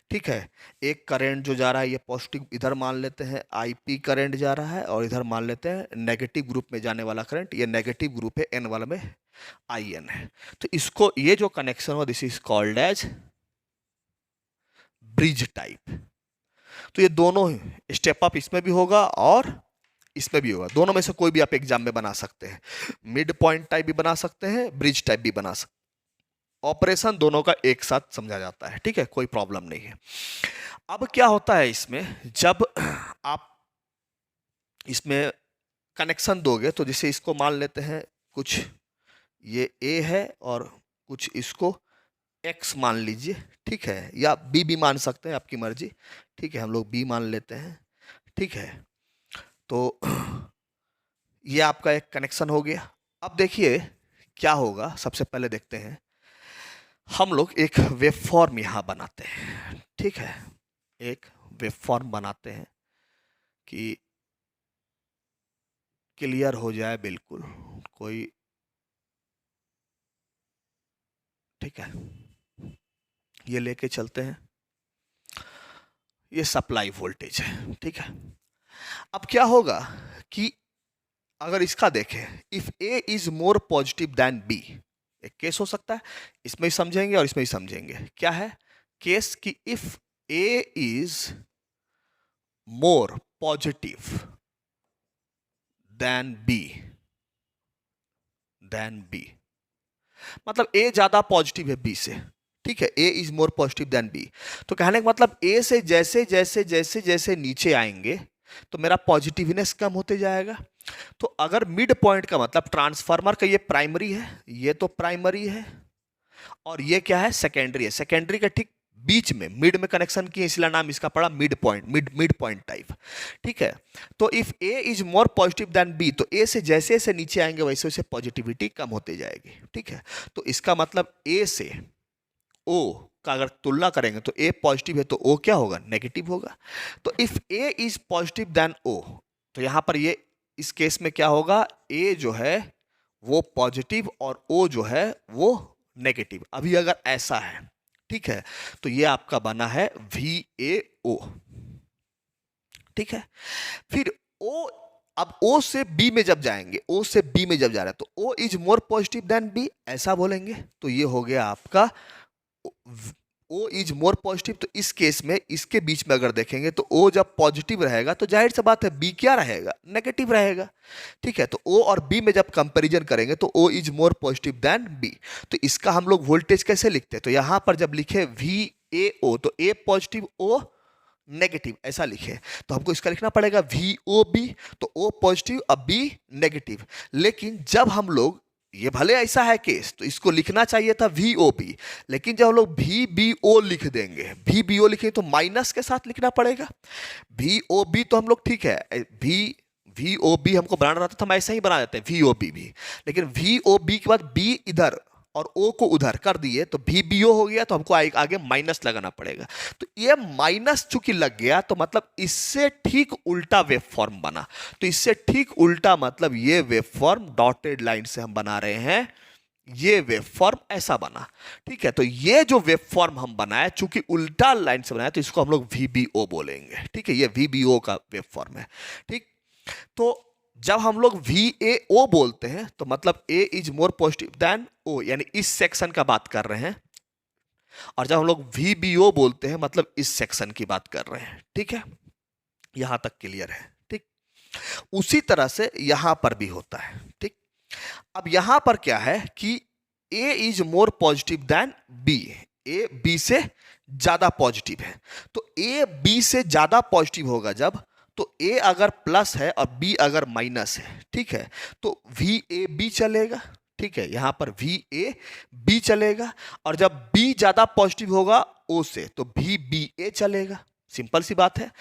ठीक है। एक करंट जो जा रहा है ये पॉजिटिव, इधर मान लेते हैं Ip करंट जा रहा है और इधर मान लेते हैं नेगेटिव ग्रुप में जाने वाला करंट, ये नेगेटिव ग्रुप है, N वाला में In है। तो इसको, ये जो कनेक्शन हो this is called as bridge type. तो ये दोनों स्टेप अप इसमें भी होगा और इसमें भी होगा, दोनों में से कोई भी आप एग्जाम में बना सकते हैं। मिड पॉइंट टाइप भी बना सकते हैं, ब्रिज टाइप भी बना सकते हैं। ऑपरेशन दोनों का एक साथ समझा जाता है, ठीक है, कोई प्रॉब्लम नहीं है। अब क्या होता है इसमें, जब आप इसमें कनेक्शन दोगे तो जैसे इसको मान लेते हैं कुछ ये A है और कुछ इसको X मान लीजिए, ठीक है, या B भी मान सकते हैं, आपकी मर्जी, ठीक है। हम लोग B मान लेते हैं, ठीक है। तो ये आपका एक कनेक्शन हो गया। अब देखिए क्या होगा, सबसे पहले देखते हैं, हम लोग एक वेव फॉर्म यहाँ बनाते हैं, ठीक है। एक वेव फॉर्म बनाते हैं कि क्लियर हो जाए बिल्कुल, कोई, ठीक है। ये लेके चलते हैं, ये सप्लाई वोल्टेज है, ठीक है। अब क्या होगा कि अगर इसका देखें, if A is more positive than B, एक केस हो सकता है, इसमें भी समझेंगे और इसमें भी समझेंगे। क्या है केस? कि if A is more positive than B, मतलब ए ज्यादा पॉजिटिव है बी से, ठीक है, A is more positive than B. तो कहने का मतलब ए से जैसे जैसे जैसे जैसे नीचे आएंगे तो मेरा पॉजिटिवनेस कम होते जाएगा। तो अगर मिड पॉइंट का मतलब ट्रांसफार्मर का ये प्राइमरी है, ये तो प्राइमरी है, और ये क्या है? सेकेंडरी है। सेकेंडरी का ठीक बीच में मिड में कनेक्शन किए, इसलिए नाम इसका पड़ा mid point, mid point type, ठीक है। तो if A is more positive than B, तो ए से जैसे जैसे नीचे आएंगे वैसे वैसे पॉजिटिविटी कम होती जाएगी, ठीक है। तो इसका मतलब ए से ओ का अगर तुलना करेंगे तो ए पॉजिटिव है तो ओ क्या होगा? नेगेटिव होगा। तो if A is positive than O, तो यहां पर ये इस केस में क्या होगा? ए जो है वो पॉजिटिव और ओ जो है वो नेगेटिव। अभी अगर ऐसा है, ठीक है, तो ये आपका बना है VAO, ठीक है। फिर O, अब O से B में जब जाएंगे, O से B में जब जा रहा है तो O is more positive than B, ऐसा बोलेंगे। तो ये हो गया आपका O इज मोर पॉजिटिव। तो इस केस में इसके बीच में अगर देखेंगे तो O जब पॉजिटिव रहेगा तो जाहिर सी बात है B क्या रहेगा? नेगेटिव रहेगा, ठीक है। तो O और B में जब कंपैरिजन करेंगे तो O is more positive than B। तो इसका हम लोग वोल्टेज कैसे लिखते हैं? तो यहां पर जब लिखे VAO तो A पॉजिटिव O नेगेटिव ऐसा लिखे, तो हमको इसका लिखना पड़ेगा VOB, तो O पॉजिटिव अब B नेगेटिव। लेकिन जब हम लोग, ये भले ऐसा है केस, तो इसको लिखना चाहिए था VOB, लेकिन जब हम लोग VBO लिख देंगे, VBO लिखेंगे तो माइनस के साथ लिखना पड़ेगा। VOB तो हम लोग ठीक है, VOB हमको बनाना रहता था, हम ऐसा ही बना देते हैं VOB भी, लेकिन VOB के बाद B इधर और O को उधर कर दिए तो VBO हो गया, तो हमको आगे माइनस लगाना पड़ेगा। तो ये माइनस चूंकि लग गया तो मतलब इससे ठीक उल्टा वेव फॉर्म बना। तो इससे ठीक उल्टा मतलब ये वेव फॉर्म डॉटेड लाइन से हम बना रहे हैं, ये वेव फॉर्म ऐसा बना, ठीक है। तो ये जो वेव फॉर्म हम बनाए चूंकि उल्टा लाइन से बनाया तो इसको हम लोग VBO बोलेंगे, ठीक है। ये VBO का वेव फॉर्म है, ठीक। तो जब हम लोग VAO बोलते हैं तो मतलब A is more positive than O, यानी इस सेक्शन का बात कर रहे हैं। और जब हम लोग VBO बोलते हैं मतलब इस सेक्शन की बात कर रहे हैं, ठीक है। यहां तक क्लियर है, ठीक। उसी तरह से यहां पर भी होता है, ठीक। अब यहां पर क्या है कि A is more positive than B, A B से ज्यादा पॉजिटिव है। तो A B से ज्यादा पॉजिटिव होगा जब, तो A अगर प्लस है और B अगर माइनस है, ठीक है, तो VAB चलेगा, ठीक है। यहां पर VAB चलेगा। और जब B ज्यादा पॉजिटिव होगा O से तो VBA चलेगा, सिंपल सी बात है,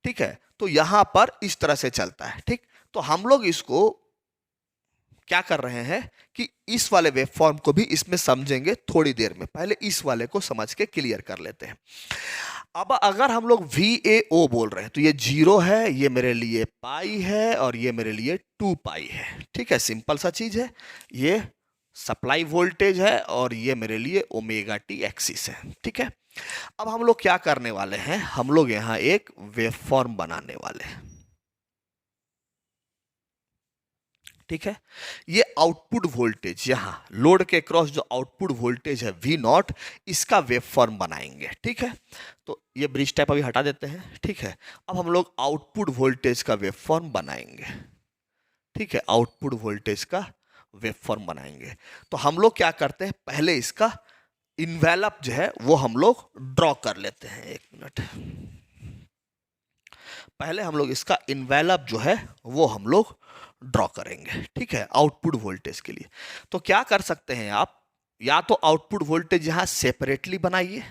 ठीक है। तो यहां पर इस तरह से चलता है, ठीक। तो हम लोग इसको क्या कर रहे हैं कि इस वाले वेव फॉर्म को भी इसमें समझेंगे थोड़ी देर में, पहले इस वाले को समझ के क्लियर कर लेते हैं। अब अगर हम लोग VAO बोल रहे हैं तो ये 0 है, ये मेरे लिए पाई है और ये मेरे लिए 2 पाई है, ठीक है। सिंपल सा चीज है, ये सप्लाई वोल्टेज है और ये मेरे लिए ओमेगा टी एक्सिस है, ठीक है। अब हम लोग क्या करने वाले हैं? हम लोग यहां एक वेव फॉर्म बनाने वाले हैं, ठीक है। ये आउटपुट वोल्टेज, यहां लोड के क्रॉस जो आउटपुट वोल्टेज है V0, इसका वेव फॉर्म बनाएंगे, ठीक है। तो ये ब्रिज टाइप अभी हटा देते हैं, ठीक है। अब हम लोग आउटपुट वोल्टेज का वेव फॉर्म बनाएंगे, ठीक है। आउटपुट वोल्टेज का वेव फॉर्म बनाएंगे। तो हम लोग क्या करते हैं, पहले इसका इन्वेलप जो है वो हम लोग ड्रॉ कर लेते हैं। एक मिनट, पहले हम लोग इसका इन्वेलप जो है वो हम लोग ड्रॉ करेंगे, ठीक है, आउटपुट वोल्टेज के लिए। तो क्या कर सकते हैं आप, या तो आउटपुट वोल्टेज यहां सेपरेटली बनाइए,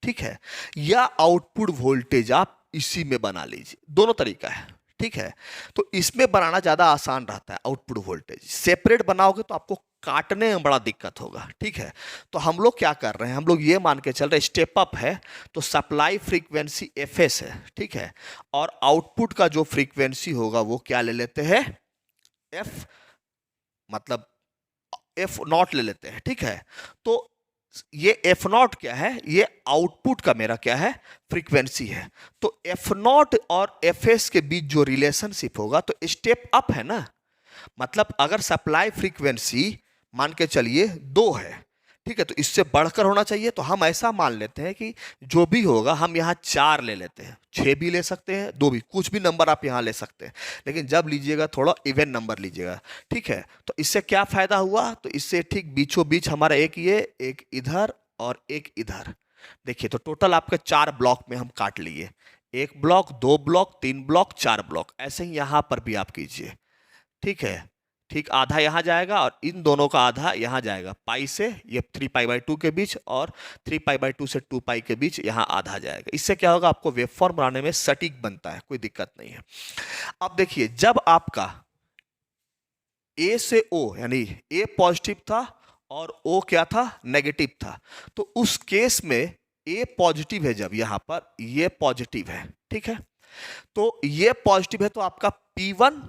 ठीक है, या आउटपुट वोल्टेज आप इसी में बना लीजिए, दोनों तरीका है, ठीक है। तो इसमें बनाना ज्यादा आसान रहता है, आउटपुट वोल्टेज सेपरेट बनाओगे तो आपको काटने में बड़ा दिक्कत होगा, ठीक है। तो हम लोग क्या कर रहे हैं, हम लोग ये मान के चल रहे हैं स्टेप अप है तो सप्लाई फ्रीक्वेंसी FS है, ठीक है, और आउटपुट का जो फ्रीक्वेंसी होगा वो क्या ले लेते हैं, F, मतलब F0 ले लेते हैं, ठीक है। तो ये F0 क्या है, ये आउटपुट का मेरा क्या है, फ्रीक्वेंसी है। तो F0 और FS के बीच जो रिलेशनशिप होगा तो स्टेप अप है ना, मतलब अगर सप्लाई फ्रीक्वेंसी मान के चलिए 2 है ठीक है, तो इससे बढ़कर होना चाहिए। तो हम ऐसा मान लेते हैं कि जो भी होगा हम यहाँ 4 ले लेते हैं, 6 भी ले सकते हैं, 2 भी, कुछ भी नंबर आप यहाँ ले सकते हैं, लेकिन जब लीजिएगा थोड़ा इवन नंबर लीजिएगा। ठीक है, तो इससे क्या फायदा हुआ, तो इससे ठीक बीचों बीच हमारा एक ये, एक इधर और एक इधर। देखिए, तो टोटल आपके 4 ब्लॉक में हम काट लिए, 1 ब्लॉक, 2 ब्लॉक, 3 ब्लॉक, 4 ब्लॉक। ऐसे ही यहाँ पर भी आप कीजिए। ठीक है, ठीक आधा यहाँ जाएगा और इन दोनों का आधा यहाँ जाएगा, पाई से ये 3π/2 के बीच और 3π/2 से 2π के बीच यहाँ आधा जाएगा। इससे क्या होगा, आपको वेवफॉर्म बनाने में सटीक बनता है, कोई दिक्कत नहीं है। अब देखिए, जब आपका ए से ओ यानी ए पॉजिटिव था और ओ क्या था, नेगेटिव था, तो उस केस में ए पॉजिटिव है, जब यहां पर ये पॉजिटिव है, ठीक है, तो ये पॉजिटिव है तो आपका P1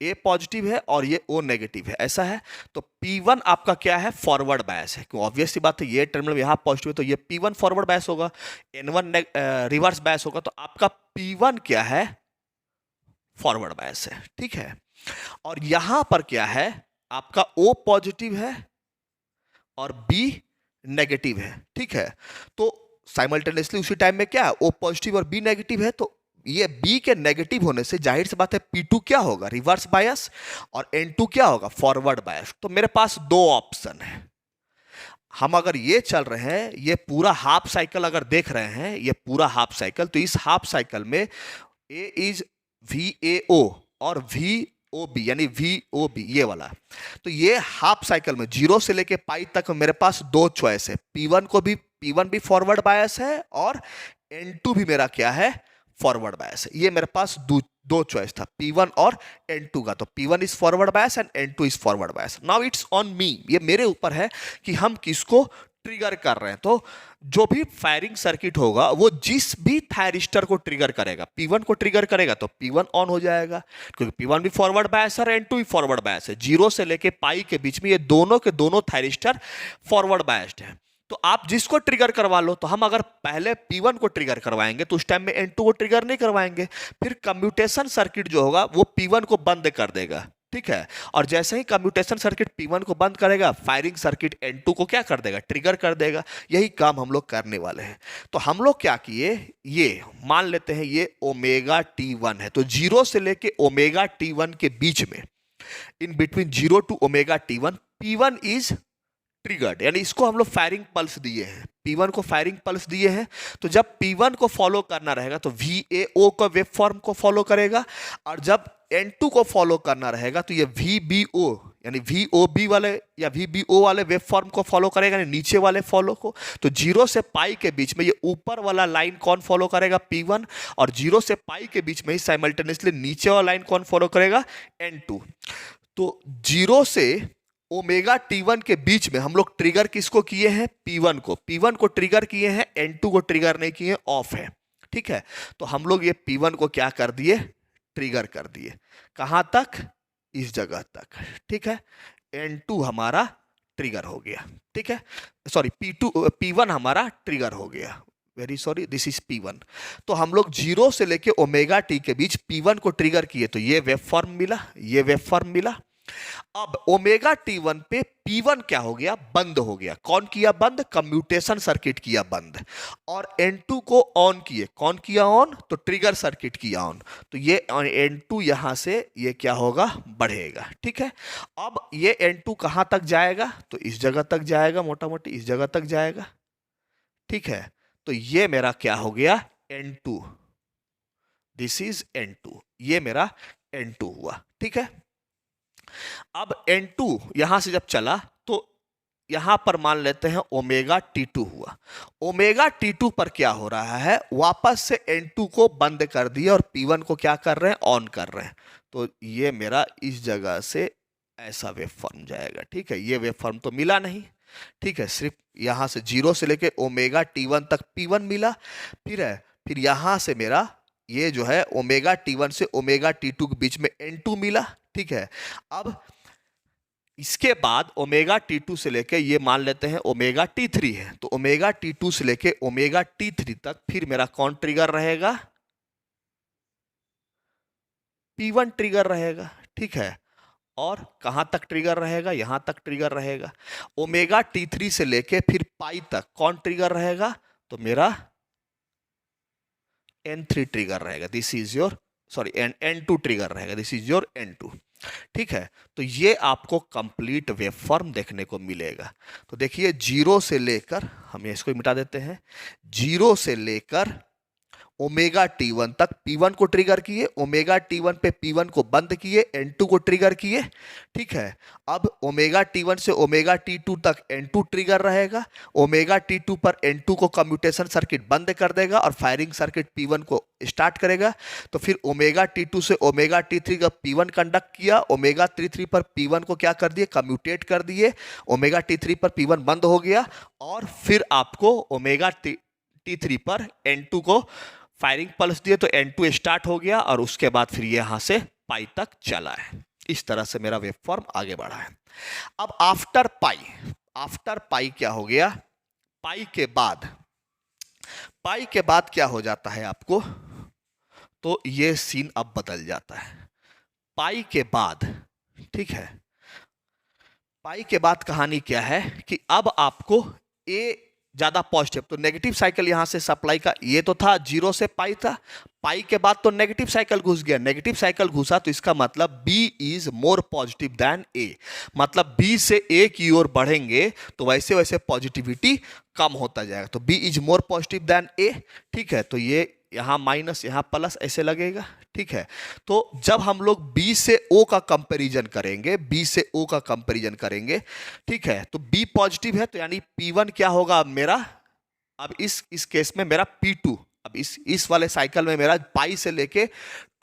ए पॉजिटिव है और ये ओ नेगेटिव है, ऐसा है। तो P1 आपका क्या है, फॉरवर्ड बायस है, क्यों, ऑब्वियस सी बात है, ये टर्मिनल यहां पॉजिटिव है तो ये P1 फॉरवर्ड बायस होगा, N1 रिवर्स बायस होगा, तो आपका P1 क्या है, फॉरवर्ड बायस है। ठीक है, और यहां पर क्या है, आपका O पॉजिटिव है और B नेगेटिव है। ठीक है, तो साइमल्टेनियसली उसी टाइम में क्या है, O पॉजिटिव और B नेगेटिव है, तो ये B के नेगेटिव होने से जाहिर सी बात है P2 क्या होगा, रिवर्स बायस, और N2 क्या होगा, फॉरवर्ड बायस। तो मेरे पास 2 ऑप्शन है। हम अगर ये चल रहे हैं, ये पूरा हाफ साइकिल अगर देख रहे हैं, ये पूरा हाफ साइकिल, तो इस हाफ साइकिल में A इज VAO और VOB यानी VOB ये वाला, तो ये हाफ साइकिल में 0 से लेके पाई तक मेरे पास 2 चॉइस है, P1 भी फॉरवर्ड बायस है और N2 भी मेरा क्या है, फॉरवर्ड बायस है। ये मेरे पास दो चॉइस था, P1 और N2 का, तो P1 is forward bias and N2 is forward bias. Now it's on me, ये मेरे ऊपर है कि हम किसको ट्रिगर कर रहे हैं। तो जो भी फायरिंग सर्किट होगा वो जिस भी थायरिस्टर को ट्रिगर करेगा, P1 को ट्रिगर करेगा तो P1 ऑन हो जाएगा, क्योंकि P1 भी फॉरवर्ड बायस है और N2 भी फॉरवर्ड बायस है। 0 से लेके पाई के बीच में ये दोनों के दोनों थायरिस्टर फॉरवर्ड बायस्ड है। तो आप जिसको ट्रिगर करवा लो, तो हम अगर पहले P1 को ट्रिगर करवाएंगे तो उस टाइम में N2 को ट्रिगर नहीं करवाएंगे, फिर कम्यूटेशन सर्किट जो होगा वो P1 को बंद कर देगा। ठीक है, और जैसे ही कम्यूटेशन सर्किट P1 को बंद करेगा, फायरिंग सर्किट N2 को क्या कर देगा, ट्रिगर कर देगा। यही काम हम लोग करने वाले हैं। तो हम लोग क्या किए, ये मान लेते हैं ये ओमेगा T1 है, तो 0 से लेके ओमेगा T1 के बीच में, in between 0 to omega T1, P1 is triggered, यानी इसको हम लोग फायरिंग पल्स दिए हैं, P1 को फायरिंग पल्स दिए हैं। तो जब P1 को फॉलो करना रहेगा तो VAO का वेव फॉर्म को फॉलो करेगा, और जब N2 को फॉलो करना रहेगा तो ये VBO यानी VOB वाले या VBO वाले वेव फॉर्म को फॉलो करेगा, यानी नीचे वाले फॉलो को। तो 0 से पाई के बीच में ये ऊपर वाला लाइन कौन फॉलो करेगा, P1, और 0 से पाई के बीच में ही साइमल्टेनियसली नीचे वाला लाइन कौन फॉलो करेगा, N2। तो 0 से ओमेगा T1 के बीच में हम लोग ट्रिगर किसको किए हैं, P1 को ट्रिगर किए हैं, N2 को ट्रिगर नहीं किए, ऑफ है। ठीक है, तो हम लोग ये P1 को क्या कर दिए, ट्रिगर कर दिए, कहां तक, इस जगह तक। ठीक है, N2 हमारा ट्रिगर हो गया। ठीक है, सॉरी P1 हमारा ट्रिगर हो गया, very sorry, this is P1। तो हम लोग 0 से लेके ओमेगा T के बीच P1 को ट्रिगर किए, तो ये वेव फॉर्म मिला, ये वेव फॉर्म मिला। अब ओमेगा T1 पे P1 क्या हो गया, बंद हो गया। कौन किया बंद, कम्यूटेशन सर्किट किया बंद, और N2 को ऑन किए, कौन किया ऑन, तो ट्रिगर सर्किट किया ऑन। तो ये N2 यहां से ये क्या होगा, बढ़ेगा। ठीक है, अब ये N2 कहां तक जाएगा, तो इस जगह तक जाएगा, मोटा मोटी इस जगह तक जाएगा। ठीक है, तो ये मेरा क्या हो गया, N2, दिस इज N2, ये मेरा N2 हुआ। ठीक है, अब N2 यहां से जब चला तो यहां पर मान लेते हैं ओमेगा T2 हुआ। ओमेगा T2 पर क्या हो रहा है, वापस से N2 को बंद कर दिया और P1 को क्या कर रहे हैं, ऑन कर रहे हैं। तो ये मेरा इस जगह से ऐसा वेव फॉर्म जाएगा। ठीक है, ये वेव फॉर्म तो मिला नहीं। ठीक है, सिर्फ यहां से 0 से लेके ओमेगा T1 तक P1 मिला, फिर यहां से मेरा ये जो है ओमेगा T1 से ओमेगा T2 के बीच में N2 मिला। ठीक है, अब इसके बाद ओमेगा T2 से लेके ये मान लेते हैं ओमेगा T3 है, तो ओमेगा T2 से लेके ओमेगा T3 तक फिर मेरा कौन ट्रिगर रहेगा, P1 ट्रिगर रहेगा। ठीक है, और कहाँ तक ट्रिगर रहेगा, यहाँ तक ट्रिगर रहेगा। ओमेगा T3 से लेके फिर पाई तक कौन ट्रिगर रहेगा, तो मेरा N3 ट्रिगर रहेगा। This is your sorry N2 trigger रहेगा। This is your N2। ठीक है, तो ये आपको कंप्लीट वेवफॉर्म देखने को मिलेगा। तो देखिए जीरो से लेकर, हम इसको मिटा देते हैं, जीरो से लेकर ओमेगा T1 तक P1 को ट्रिगर किए, ओमेगा T1 पे P1 को बंद किए, N2 को ट्रिगर किए। ठीक है, अब ओमेगा T1 से ओमेगा T2 तक N2 ट्रिगर रहेगा, ओमेगा T2 पर N2 को कम्यूटेशन सर्किट बंद कर देगा और फायरिंग सर्किट P1 को स्टार्ट करेगा। तो फिर ओमेगा T2 से ओमेगा T3 का P1 कंडक्ट किया, ओमेगा T3 पर P1 को क्या कर दिए, कम्यूटेट कर दिए, ओमेगा T3 पर P1 बंद हो गया और फिर आपको ओमेगा T3 पर N2 को फायरिंग पल्स दिए तो N2 स्टार्ट हो गया और उसके बाद फिर यहां से पाई तक चला है। इस तरह से मेरा वेवफॉर्म आगे बढ़ा है। अब आफ्टर पाई क्या हो गया, पाई के बाद क्या हो जाता है आपको, तो ये सीन अब बदल जाता है। पाई के बाद, ठीक है, पाई के बाद कहानी क्या है कि अब आपको ए ज्यादा पॉजिटिव, तो नेगेटिव साइकिल यहां से सप्लाई का, ये तो था जीरो से पाई था, पाई के बाद तो नेगेटिव साइकिल घुस गया, नेगेटिव साइकिल घुसा तो इसका मतलब B is more positive than A, मतलब B से A की ओर बढ़ेंगे तो वैसे वैसे पॉजिटिविटी कम होता जाएगा। तो B is more positive than A। ठीक है, तो ये यहां माइनस यहां प्लस ऐसे लगेगा। ठीक है, तो जब हम लोग B से O का कंपैरिजन करेंगे, B से O का कंपैरिजन करेंगे, ठीक है, तो B पॉजिटिव है तो यानी P1 क्या होगा अब मेरा, अब इस केस में मेरा P2, अब इस वाले साइकिल में मेरा पाई से लेके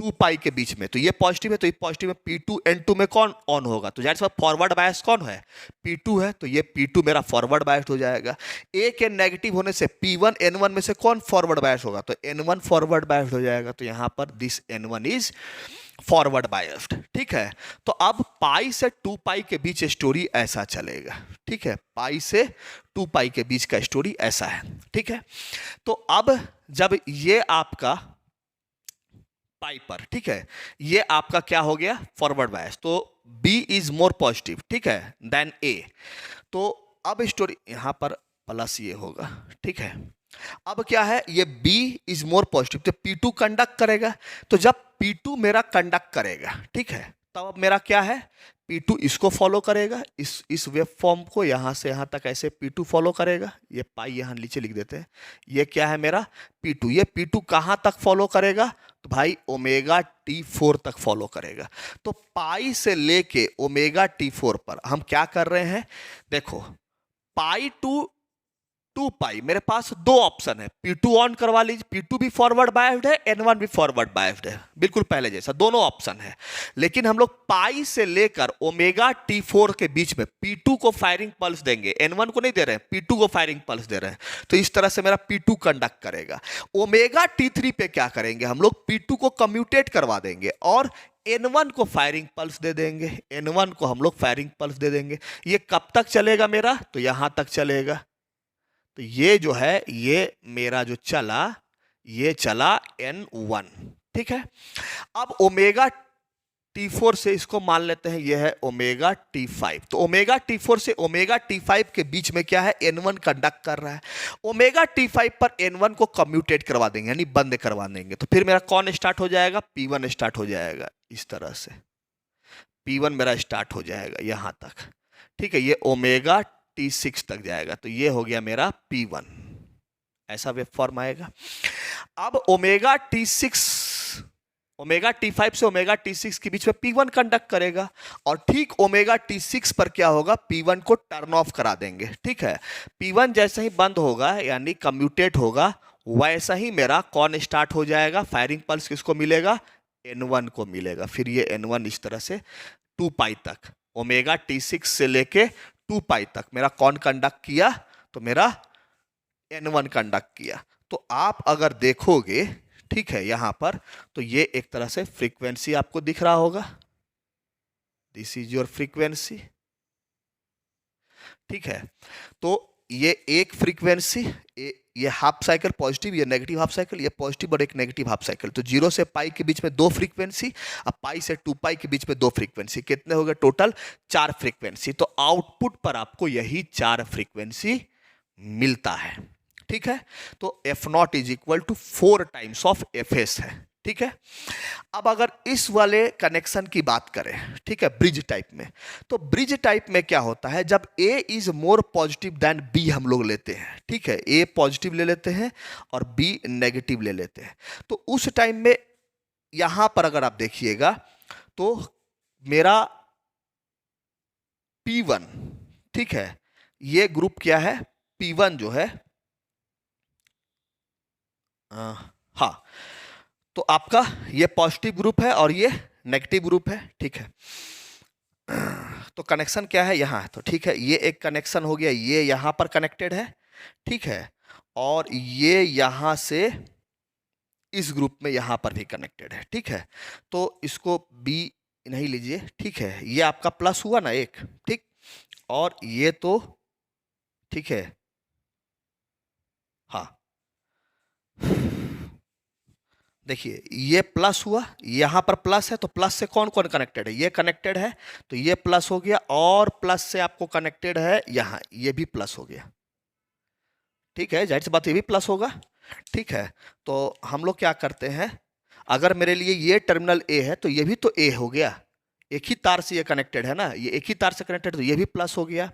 2 पाई के बीच में, तो ये पॉजिटिव है तो ये पॉजिटिव है, P2 N2 में कौन ऑन होगा, तो जाहिर सी बात फॉरवर्ड बायस कौन है, P2 है, तो ये P2 मेरा फॉरवर्ड बायस्ड हो जाएगा। A के नेगेटिव होने से P1 N1 में से कौन फॉरवर्ड बायस्ड होगा, तो N1 फॉरवर्ड बायस्ड हो जाएगा। तो यहां पर this N1 is forward biased. ठीक है, तो अब पाई से 2 पाई के बीच स्टोरी ऐसा चलेगा। ठीक है, पाई से 2 पाई के बीच का स्टोरी ऐसा है। ठीक है, तो अब जब ये आपका पाई पर, ठीक है, ये आपका क्या हो गया, फॉरवर्ड बायस, तो B इज मोर पॉजिटिव, ठीक है, देन A। तो अब स्टोरी यहां पर प्लस ये होगा। ठीक है, अब क्या है, ये B इज मोर पॉजिटिव, तो P2 कंडक्ट करेगा, तो जब P2 मेरा कंडक्ट करेगा, ठीक है, तब अब मेरा क्या है, P2 इसको फॉलो करेगा, इस वेव फॉर्म को यहां से यहां तक ऐसे P2 फॉलो करेगा। ये पाई यहां नीचे लिख देते हैं, ये क्या है मेरा P2, ये P2 कहां तक फॉलो करेगा, तो भाई ओमेगा T4 तक फॉलो करेगा। तो पाई से लेके ओमेगा T4 पर हम क्या कर रहे हैं, देखो पाई टू 2 पाई मेरे पास दो ऑप्शन है, P2 ऑन करवा लीजिए, P2 भी फॉरवर्ड बायस्ड है, N1 भी फॉरवर्ड बायस्ड है, बिल्कुल पहले जैसा दोनों ऑप्शन है। लेकिन हम लोग पाई से लेकर ओमेगा T4 के बीच में P2 को फायरिंग पल्स देंगे, N1 को नहीं दे रहे हैं, P2 को फायरिंग पल्स दे रहे हैं। तो इस तरह से मेरा P2 कंडक्ट करेगा। ओमेगा T3 पे क्या करेंगे हम लोग, P2 को कम्यूटेट करवा देंगे और N1 को फायरिंग पल्स दे देंगे, N1 को हम लोग फायरिंग पल्स दे देंगे। ये कब तक चलेगा मेरा, तो यहां तक चलेगा। तो ये जो है, ये मेरा जो चला, ये चला N1। ठीक है, अब ओमेगा T4 से इसको मान लेते हैं, ये है ओमेगा T5। तो ओमेगा T4 से ओमेगा T5 के बीच में क्या है, N1 कंडक्ट कर रहा है। ओमेगा T5 पर N1 को कम्यूटेट करवा देंगे, यानी बंद करवा देंगे। तो फिर मेरा कौन स्टार्ट हो जाएगा, P1 स्टार्ट हो जाएगा। इस तरह से P1 मेरा स्टार्ट हो जाएगा यहां तक। ठीक है, ये ओमेगा T6 तक जाएगा, तो ये हो गया मेरा P1, ऐसा वेव फॉर्म आएगा। अब ओमेगा T5 से ओमेगा T6 के बीच में P1 कंडक्ट करेगा और ठीक ओमेगा T6 पर क्या होगा, P1 को टर्न ऑफ करा देंगे। ठीक है, P1 जैसे ही बंद होगा यानी कम्यूटेट होगा, वैसा ही मेरा कौन स्टार्ट हो जाएगा, फायरिंग पल्स किसको मिलेगा, N1 को मिलेगा। फिर ये N1 इस तरह से 2 पाई तक, ओमेगा T6 से लेके 2 पाई तक मेरा कौन कंडक्ट किया, तो मेरा N1 कंडक्ट किया। तो आप अगर देखोगे, ठीक है, यहां पर, तो ये एक तरह से फ्रीक्वेंसी आपको दिख रहा होगा, दिस इज योर फ्रीक्वेंसी। ठीक है, तो ये एक फ्रीक्वेंसी, ये हाफ साइकिल पॉजिटिव, ये नेगेटिव हाफ साइकिल, ये पॉजिटिव और एक नेगेटिव हाफ साइकिल। तो 0 से पाई के बीच में 2 फ्रीक्वेंसी, अब पाई से 2 पाई के बीच में 2 फ्रीक्वेंसी, कितने हो गए टोटल 4 फ्रीक्वेंसी। तो आउटपुट पर आपको यही 4 फ्रीक्वेंसी मिलता है, ठीक है। तो F naught is equal to 4 times of F S है, ठीक है। अब अगर इस वाले कनेक्शन की बात करें, ठीक है, ब्रिज टाइप में, तो ब्रिज टाइप में क्या होता है, जब A is more positive than B हम लोग लेते हैं, ठीक है, ए पॉजिटिव ले लेते हैं और बी नेगेटिव ले लेते हैं, तो उस टाइम में यहां पर अगर आप देखिएगा तो मेरा P1, ठीक है, ये ग्रुप क्या है, P1 जो है, हाँ, तो आपका ये पॉजिटिव ग्रुप है और ये नेगेटिव ग्रुप है, ठीक है। तो कनेक्शन क्या है यहाँ, तो ठीक है, ये एक कनेक्शन हो गया, ये यहाँ पर कनेक्टेड है, ठीक है, और ये यहाँ से इस ग्रुप में यहाँ पर भी कनेक्टेड है, ठीक है। तो इसको बी नहीं लीजिए, ठीक है, ये आपका प्लस हुआ ना एक, ठीक, और ये तो ठीक है, हाँ, देखिए ये प्लस हुआ, यहां पर प्लस है, तो प्लस से कौन कौन कनेक्टेड है, ये कनेक्टेड है, तो ये प्लस हो गया, और प्लस से आपको कनेक्टेड है यहां, ये भी प्लस हो गया, ठीक है, जाहिर सी बात ये भी प्लस होगा, ठीक है। तो हम लोग क्या करते हैं, अगर मेरे लिए ये टर्मिनल ए है तो ये भी तो ए हो गया, एक ही तार से ये कनेक्टेड है ना, ये एक ही तार से कनेक्टेड, तो ये भी प्लस हो गया,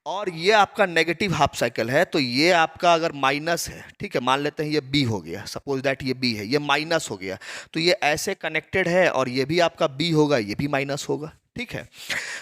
और ये आपका नेगेटिव हाफ साइकिल है, तो ये आपका अगर माइनस है, ठीक है, मान लेते हैं ये बी हो गया, सपोज दैट ये बी है, ये माइनस हो गया, तो ये ऐसे कनेक्टेड है और ये भी आपका बी होगा, ये भी माइनस होगा, ठीक है।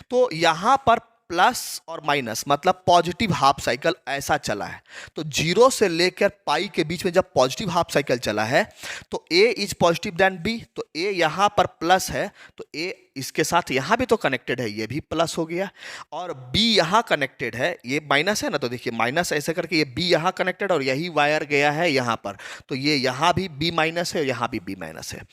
तो यहां पर प्लस और माइनस मतलब पॉजिटिव हाफ साइकिल ऐसा चला है, तो 0 से लेकर पाई के बीच में जब पॉजिटिव हाफ साइकिल चला है, तो ए इज पॉजिटिव देन बी, तो ए यहां पर प्लस है, तो ए इसके साथ यहां भी तो कनेक्टेड है, ये भी प्लस हो गया, और बी यहां कनेक्टेड है, ये माइनस है ना, तो देखिए माइनस ऐसे करके ये बी यहां कनेक्टेड और यही वायर गया है यहां पर, तो ये यहां भी बी माइनस है, यहां भी बी माइनस है।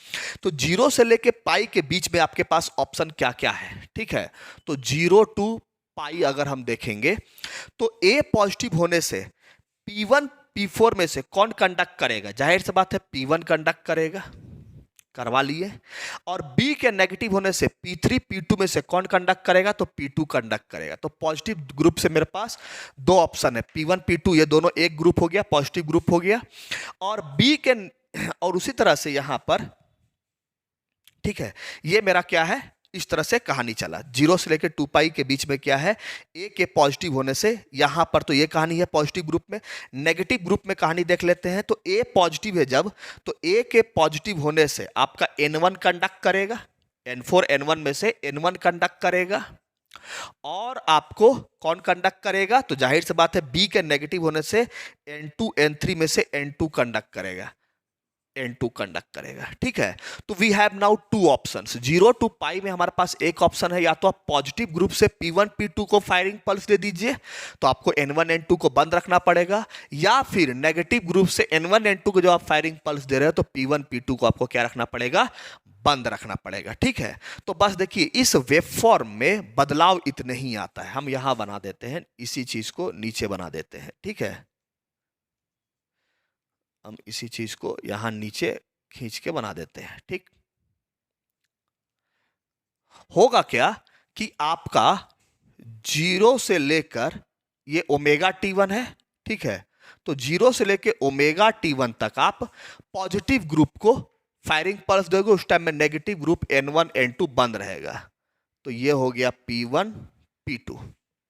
तो 0 से लेकर पाई के बीच में आपके पास ऑप्शन क्या क्या है, ठीक है, तो 0 टू पाई अगर हम देखेंगे तो ए पॉजिटिव होने से P1 P4 में से कौन कंडक्ट करेगा, जाहिर सी बात है P1 कंडक्ट करेगा, करवा लिए, और B के नेगेटिव होने से P3 P2 में से कौन कंडक्ट करेगा, तो P2 कंडक्ट करेगा। तो पॉजिटिव ग्रुप से मेरे पास दो ऑप्शन है, P1 P2, ये दोनों एक ग्रुप हो गया, पॉजिटिव ग्रुप हो गया, और B के, और उसी तरह से यहां पर, ठीक है, ये मेरा क्या है, इस तरह से कहानी चला, 0 से लेकर 2 पाई के बीच में क्या है, ए के पॉजिटिव होने से यहां पर तो ये कहानी है पॉजिटिव ग्रुप में। नेगेटिव ग्रुप में कहानी देख लेते हैं, तो ए पॉजिटिव है जब, तो ए के पॉजिटिव होने से आपका N1 कंडक्ट करेगा, N4 N1 में से N1 कंडक्ट करेगा, और आपको कौन कंडक्ट करेगा, तो जाहिर सी बात है बी के नेगेटिव होने से N2 N3 में से N2 कंडक्ट करेगा, N2 कंडक्ट करेगा, ठीक है। तो we have now two options, 0 to pi में हमारे पास एक ऑप्शन है, या तो आप पॉजिटिव ग्रुप से P1 P2 को फायरिंग पल्स दे दीजिए, तो आपको N1 N2 को बंद रखना पड़ेगा, या फिर नेगेटिव ग्रुप से N1 N2 को जो आप फायरिंग पल्स दे रहे हो, तो P1 P2 को आपको क्या रखना पड़ेगा, बंद रखना पड़ेगा, ठीक है। तो बस देखिए इस वेवफॉर्म में बदलाव इतने ही आता है, हम यहां बना देते हैं, इसी चीज को नीचे बना देते हैं, ठीक है, हम इसी चीज को यहां नीचे खींच के बना देते हैं, ठीक। होगा क्या कि आपका 0 से लेकर ये ओमेगा T1 है, ठीक है, तो 0 से लेकर ओमेगा T1 तक आप पॉजिटिव ग्रुप को फायरिंग पल्स दोगे, उस टाइम में नेगेटिव ग्रुप N1 N2 बंद रहेगा, तो ये हो गया P1 P2,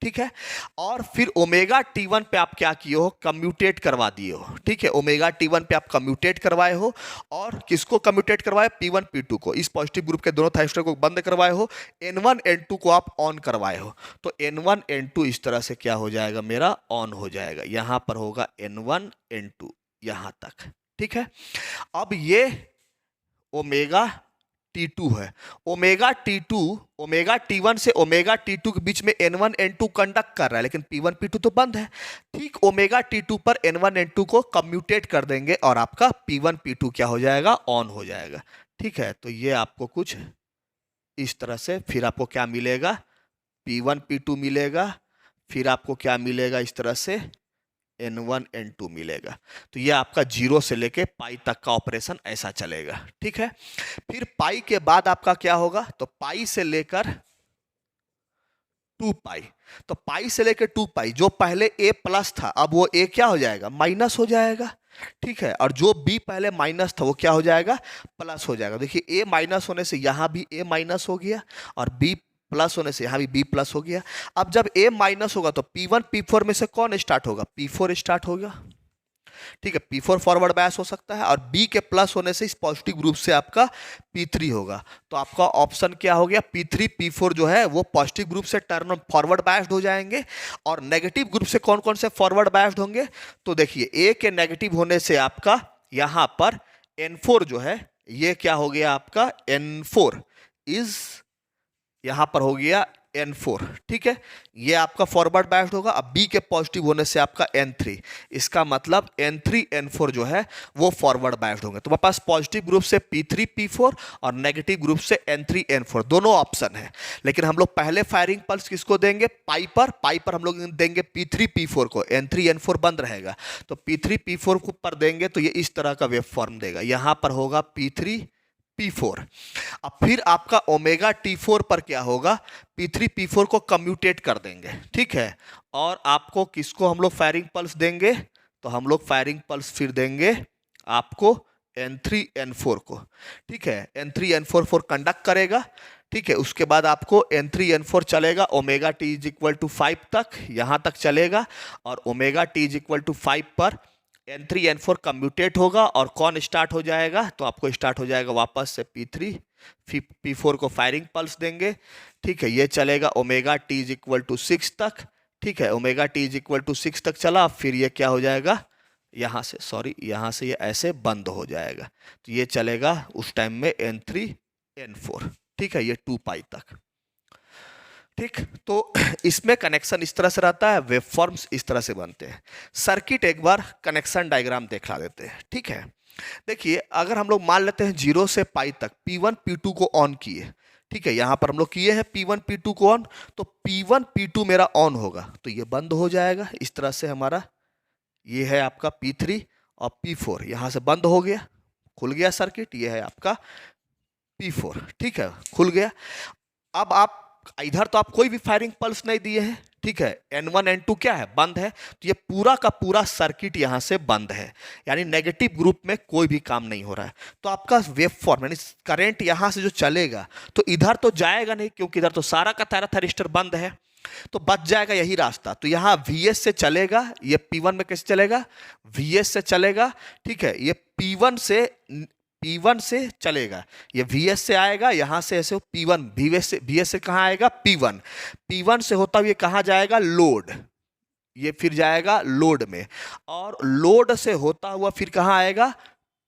ठीक है। और फिर ओमेगा T1 पे आप क्या किए हो, कम्यूटेट करवा दिए हो, ठीक है, ओमेगा T1 पे आप कम्यूटेट करवाए हो, और किसको कम्यूटेट करवाए, P1 P2 को, इस पॉजिटिव ग्रुप के दोनों थाइस्टर को बंद करवाए हो, N1 N2 को आप ऑन करवाए हो, तो N1 N2 इस तरह से क्या हो जाएगा, मेरा ऑन हो जाएगा, यहां पर होगा N1 N2 यहां तक, ठीक है। अब ये ओमेगा T2 है, ओमेगा T2 ओमेगा T1 से ओमेगा T2 के बीच में N1 N2 कंडक्ट कर रहा है, लेकिन P1 P2 तो बंद है, ठीक ओमेगा T2 पर N1 N2 को कम्यूटेट कर देंगे और आपका P1 P2 क्या हो जाएगा, ऑन हो जाएगा, ठीक है। तो ये आपको कुछ इस तरह से, फिर आपको क्या मिलेगा, P1 P2 मिलेगा, फिर आपको क्या मिलेगा इस तरह से N1 N2 मिलेगा। तो ये आपका 0 से लेके पाई तक का ऑपरेशन ऐसा चलेगा, ठीक है। फिर पाई के बाद आपका क्या होगा, तो पाई से लेकर 2 पाई, तो पाई से लेकर 2 पाई, जो पहले a प्लस था अब वो a क्या हो जाएगा, माइनस हो जाएगा, ठीक है। और जो b पहले माइनस था वो क्या हो जाएगा, प्लस हो जाएगा। देखिए a माइनस होने से यहां भी a माइनस हो गया और b प्लस होने से यहां भी b प्लस हो गया। अब जब a माइनस होगा तो P1 P4 में से कौन स्टार्ट होगा, P4 स्टार्ट होगा, ठीक है। P4 फॉरवर्ड बायस हो सकता है और B के प्लस होने से इस पॉजिटिव ग्रुप से आपका P3 होगा। तो आपका ऑप्शन क्या हो गया, P3 P4 जो है वो पॉजिटिव ग्रुप से टर्न फॉरवर्ड बायस्ड हो जाएंगे। और नेगेटिव ग्रुप से कौन कौन से फॉरवर्ड बायस्ड होंगे, तो देखिए A के नेगेटिव होने से आपका यहां पर N4 जो है ये क्या हो गया, आपका N4 इज यहां पर हो गया N4, ठीक है। ये आपका फॉरवर्ड बायस्ड होगा। अब B के पॉजिटिव होने से आपका N3, इसका मतलब N3 N4 जो है वो फॉरवर्ड बायस्ड होंगे। तो हमारे पास पॉजिटिव ग्रुप से P3 P4 और नेगेटिव ग्रुप से N3 N4 दोनों ऑप्शन है। लेकिन हम लोग पहले फायरिंग पल्स किसको देंगे, पाई पर हम लोग देंगे P3 P4 को, N3 N4 बंद रहेगा। तो P3 P4 को पर देंगे तो ये इस तरह का वेव फॉर्म देगा, यहां पर होगा P3 P4। अब फिर आपका ओमेगा T4 पर क्या होगा, P3 P4 को कम्यूटेट कर देंगे, ठीक है। और आपको किसको हम लोग फायरिंग पल्स देंगे, तो हम लोग फायरिंग पल्स फिर देंगे आपको N3 N4 को, ठीक है। N3 N4 कंडक्ट करेगा, ठीक है। उसके बाद आपको N3 N4 चलेगा omega T is equal to 5 तक, यहां तक चलेगा। और omega T is equal to 5 पर N3 N4 कम्यूटेट होगा और कौन स्टार्ट हो जाएगा, तो आपको स्टार्ट हो जाएगा वापस से P3 P4 को फायरिंग पल्स देंगे, ठीक है। ये चलेगा omega T is equal to 6 तक, ठीक है। Omega T is equal to 6 तक चला, फिर ये क्या हो जाएगा, यहां से यहां से ये ऐसे बंद हो जाएगा। तो ये चलेगा उस टाइम में N3 N4, ठीक है, ये 2 पाई तक, ठीक। तो इसमें कनेक्शन इस तरह से रहता है, वेव फॉर्म्स इस तरह से बनते हैं। सर्किट एक बार कनेक्शन डायग्राम दिखा देते हैं, ठीक है। देखिए अगर हम लोग मान लेते हैं 0 से पाई तक P1 P2 को ऑन किए, ठीक है, यहां पर हम लोग किए हैं P1 P2 को ऑन, तो P1 P2 मेरा ऑन होगा तो ये बंद हो जाएगा इस तरह से। हमारा ये है आपका P3 और P4 यहां से बंद हो गया, खुल गया सर्किट, ये है आपका P4, ठीक है, खुल गया। अब आप इधर तो आप कोई भी फायरिंग पल्स नहीं दिए हैं, ठीक है। N1 N2 क्या है, बंद है। तो ये पूरा का पूरा सर्किट यहां से बंद है, यानी नेगेटिव ग्रुप में कोई भी काम नहीं हो रहा है। तो आपका वेव फॉर्म यानी करंट यहां से जो चलेगा तो इधर तो जाएगा नहीं, क्योंकि इधर तो सारा का सारा थैरिस्टर बंद है, तो बच जाएगा यही रास्ता। तो यहां VS से चलेगा, ये P1 में कैसे चलेगा, VS से चलेगा, ठीक है। ये P1 से चलेगा, ये VS से आएगा, यहां से ऐसे P1 VS से कहां आएगा, P1 से होता हुआ कहां जाएगा, लोड, ये फिर जाएगा लोड में। और लोड से होता हुआ फिर कहां आएगा,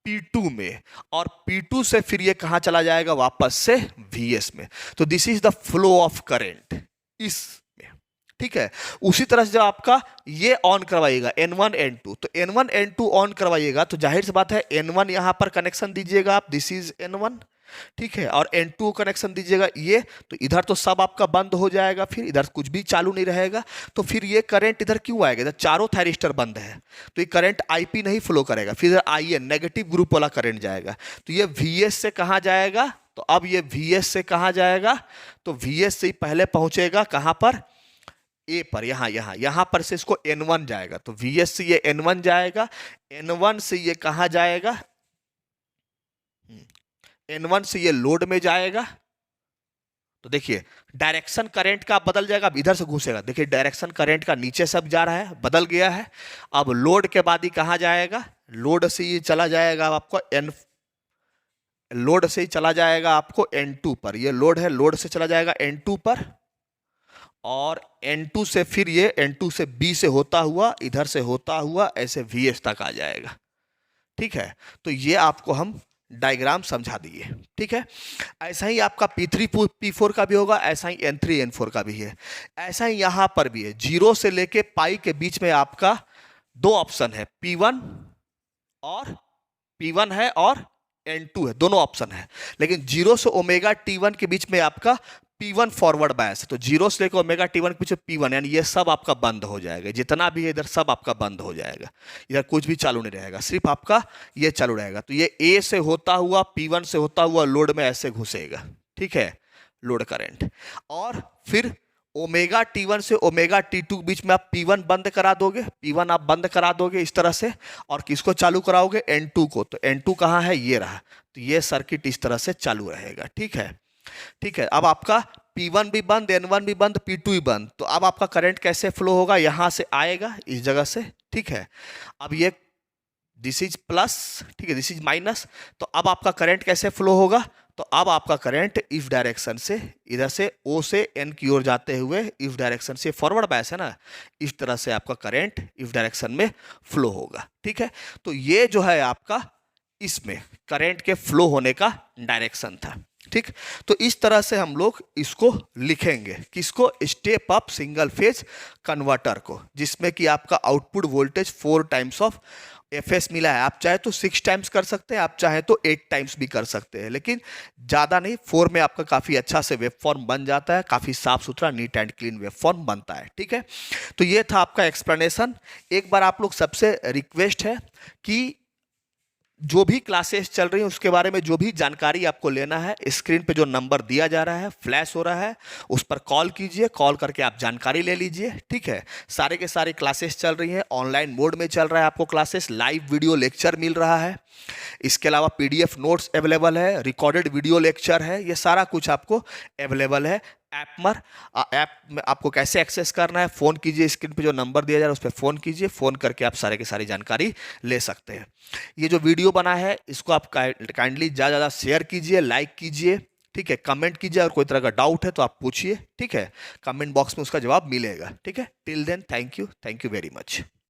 P2 में। और P2 से फिर ये कहां चला जाएगा, वापस से VS में। तो this is the flow of current इस, ठीक है। उसी तरह से जब आपका ये ऑन करवाइएगा N1 N2, तो N1 N2 ऑन करवाइएगा तो जाहिर सी बात है N1 यहां पर कनेक्शन दीजिएगा आप, दिस इज N1, ठीक है। और N2 कनेक्शन दीजिएगा ये, तो इधर तो सब आपका बंद हो जाएगा, फिर इधर कुछ भी चालू नहीं रहेगा। तो फिर ये करंट इधर क्यों आएगा, इधर चारों थायरिस्टर बंद है तो ये करंट IP नहीं फ्लो करेगा, फिर इधर IN नेगेटिव ग्रुप वाला करंट जाएगा। तो ये VS से कहां जाएगा, तो अब ये VS से कहां जाएगा, तो VS से पहले पहुंचेगा कहां पर, A पर, यहां पर से इसको N1 जाएगा, तो VS से ये N1 जाएगा, N1 से ये कहां जाएगा, N1 से ये लोड में जाएगा। तो देखिए डायरेक्शन करंट का बदल जाएगा, अब इधर से घुसेगा, देखिए डायरेक्शन करंट का नीचे सब जा रहा है, बदल गया है। अब लोड के बाद ही कहां जाएगा, लोड से ये चला जाएगा आपको लोड से ही चला जाएगा आपको N2 पर, ये लोड है, लोड से चला जाएगा N2 पर। और N2 से फिर ये N2 से B से होता हुआ इधर से होता हुआ ऐसे VS तक आ जाएगा, ठीक है। तो ये आपको हम डायग्राम समझा दिए, ठीक है। ऐसा ही आपका P3 P4 का भी होगा, ऐसा ही N3 N4 का भी है, ऐसा ही यहां पर भी है। 0 से लेके पाई के बीच में आपका दो ऑप्शन है, P1 है और N2 है, दोनों ऑप्शन है। लेकिन 0 से ओमेगा T1 के बीच में आपका P1 फॉरवर्ड बायस है, तो जीरो से लेकर ओमेगा T1 के पीछे P1, यानी ये सब आपका बंद हो जाएगा, जितना भी है इधर सब आपका बंद हो जाएगा, इधर कुछ भी चालू नहीं रहेगा, सिर्फ आपका ये चालू रहेगा। तो ये A से होता हुआ P1 से होता हुआ लोड में ऐसे घुसेगा, ठीक है, लोड करंट। और फिर ओमेगा T1 से ओमेगा T2 के बीच में आप P1 बंद करा दोगे, P1 आप बंद करा दोगे इस तरह से, और किसको चालू कराओगे, N2 को। तो N2 कहाँ है, ये रहा। तो ये सर्किट इस तरह से चालू रहेगा, ठीक है, ठीक है। अब आपका P1 भी बंद, N1 भी बंद, P2 भी बंद। तो अब आपका करंट कैसे फ्लो होगा, यहां से आएगा इस जगह से, ठीक है। अब ये दिस इज प्लस, ठीक है, दिस इज माइनस। तो अब आपका करंट कैसे फ्लो होगा, तो अब आपका करंट इस डायरेक्शन से, इधर से O से N की ओर जाते हुए इस डायरेक्शन से, फॉरवर्ड बायस है ना, इस तरह से आपका करंट इस डायरेक्शन में फ्लो होगा, ठीक है। तो ये जो है आपका इसमें करंट के फ्लो होने का डायरेक्शन था, ठीक। तो इस तरह से हम लोग इसको लिखेंगे, किसको, step up single phase converter को, जिसमें कि आपका output voltage 4 times of FS मिला है। आप चाहे तो 6 टाइम्स कर सकते हैं, आप चाहे तो 8 टाइम्स भी कर सकते हैं, लेकिन ज़्यादा नहीं, 4 में आपका काफ़ी अच्छा से वेब फॉर्म बन जाता है, काफ़ी साफ सुथरा neat and clean web form बनता है, ठीक है। तो ये था आपका एक्सप्लेनेशन। एक बार आप लोग सबसे रिक्वेस्ट है कि जो भी क्लासेस चल रही हैं उसके बारे में जो भी जानकारी आपको लेना है, स्क्रीन पे जो नंबर दिया जा रहा है, फ्लैश हो रहा है, उस पर कॉल कीजिए, कॉल करके आप जानकारी ले लीजिए, ठीक है। सारे के सारे क्लासेस चल रही हैं, ऑनलाइन मोड में चल रहा है आपको क्लासेस, लाइव वीडियो लेक्चर मिल रहा है, इसके अलावा PDF नोट्स अवेलेबल है, रिकॉर्डेड वीडियो लेक्चर है, ये सारा कुछ आपको अवेलेबल है ऐप में। आपको कैसे एक्सेस करना है, फ़ोन कीजिए, स्क्रीन पे जो नंबर दिया जा रहा है उस पर फ़ोन कीजिए, फ़ोन करके आप सारे की सारी जानकारी ले सकते हैं। ये जो वीडियो बना है इसको आप काइंडली ज़्यादा शेयर कीजिए, लाइक कीजिए, ठीक है, कमेंट कीजिए, और कोई तरह का डाउट है तो आप पूछिए, ठीक है, कमेंट बॉक्स में उसका जवाब मिलेगा, ठीक है। Till then thank you very much.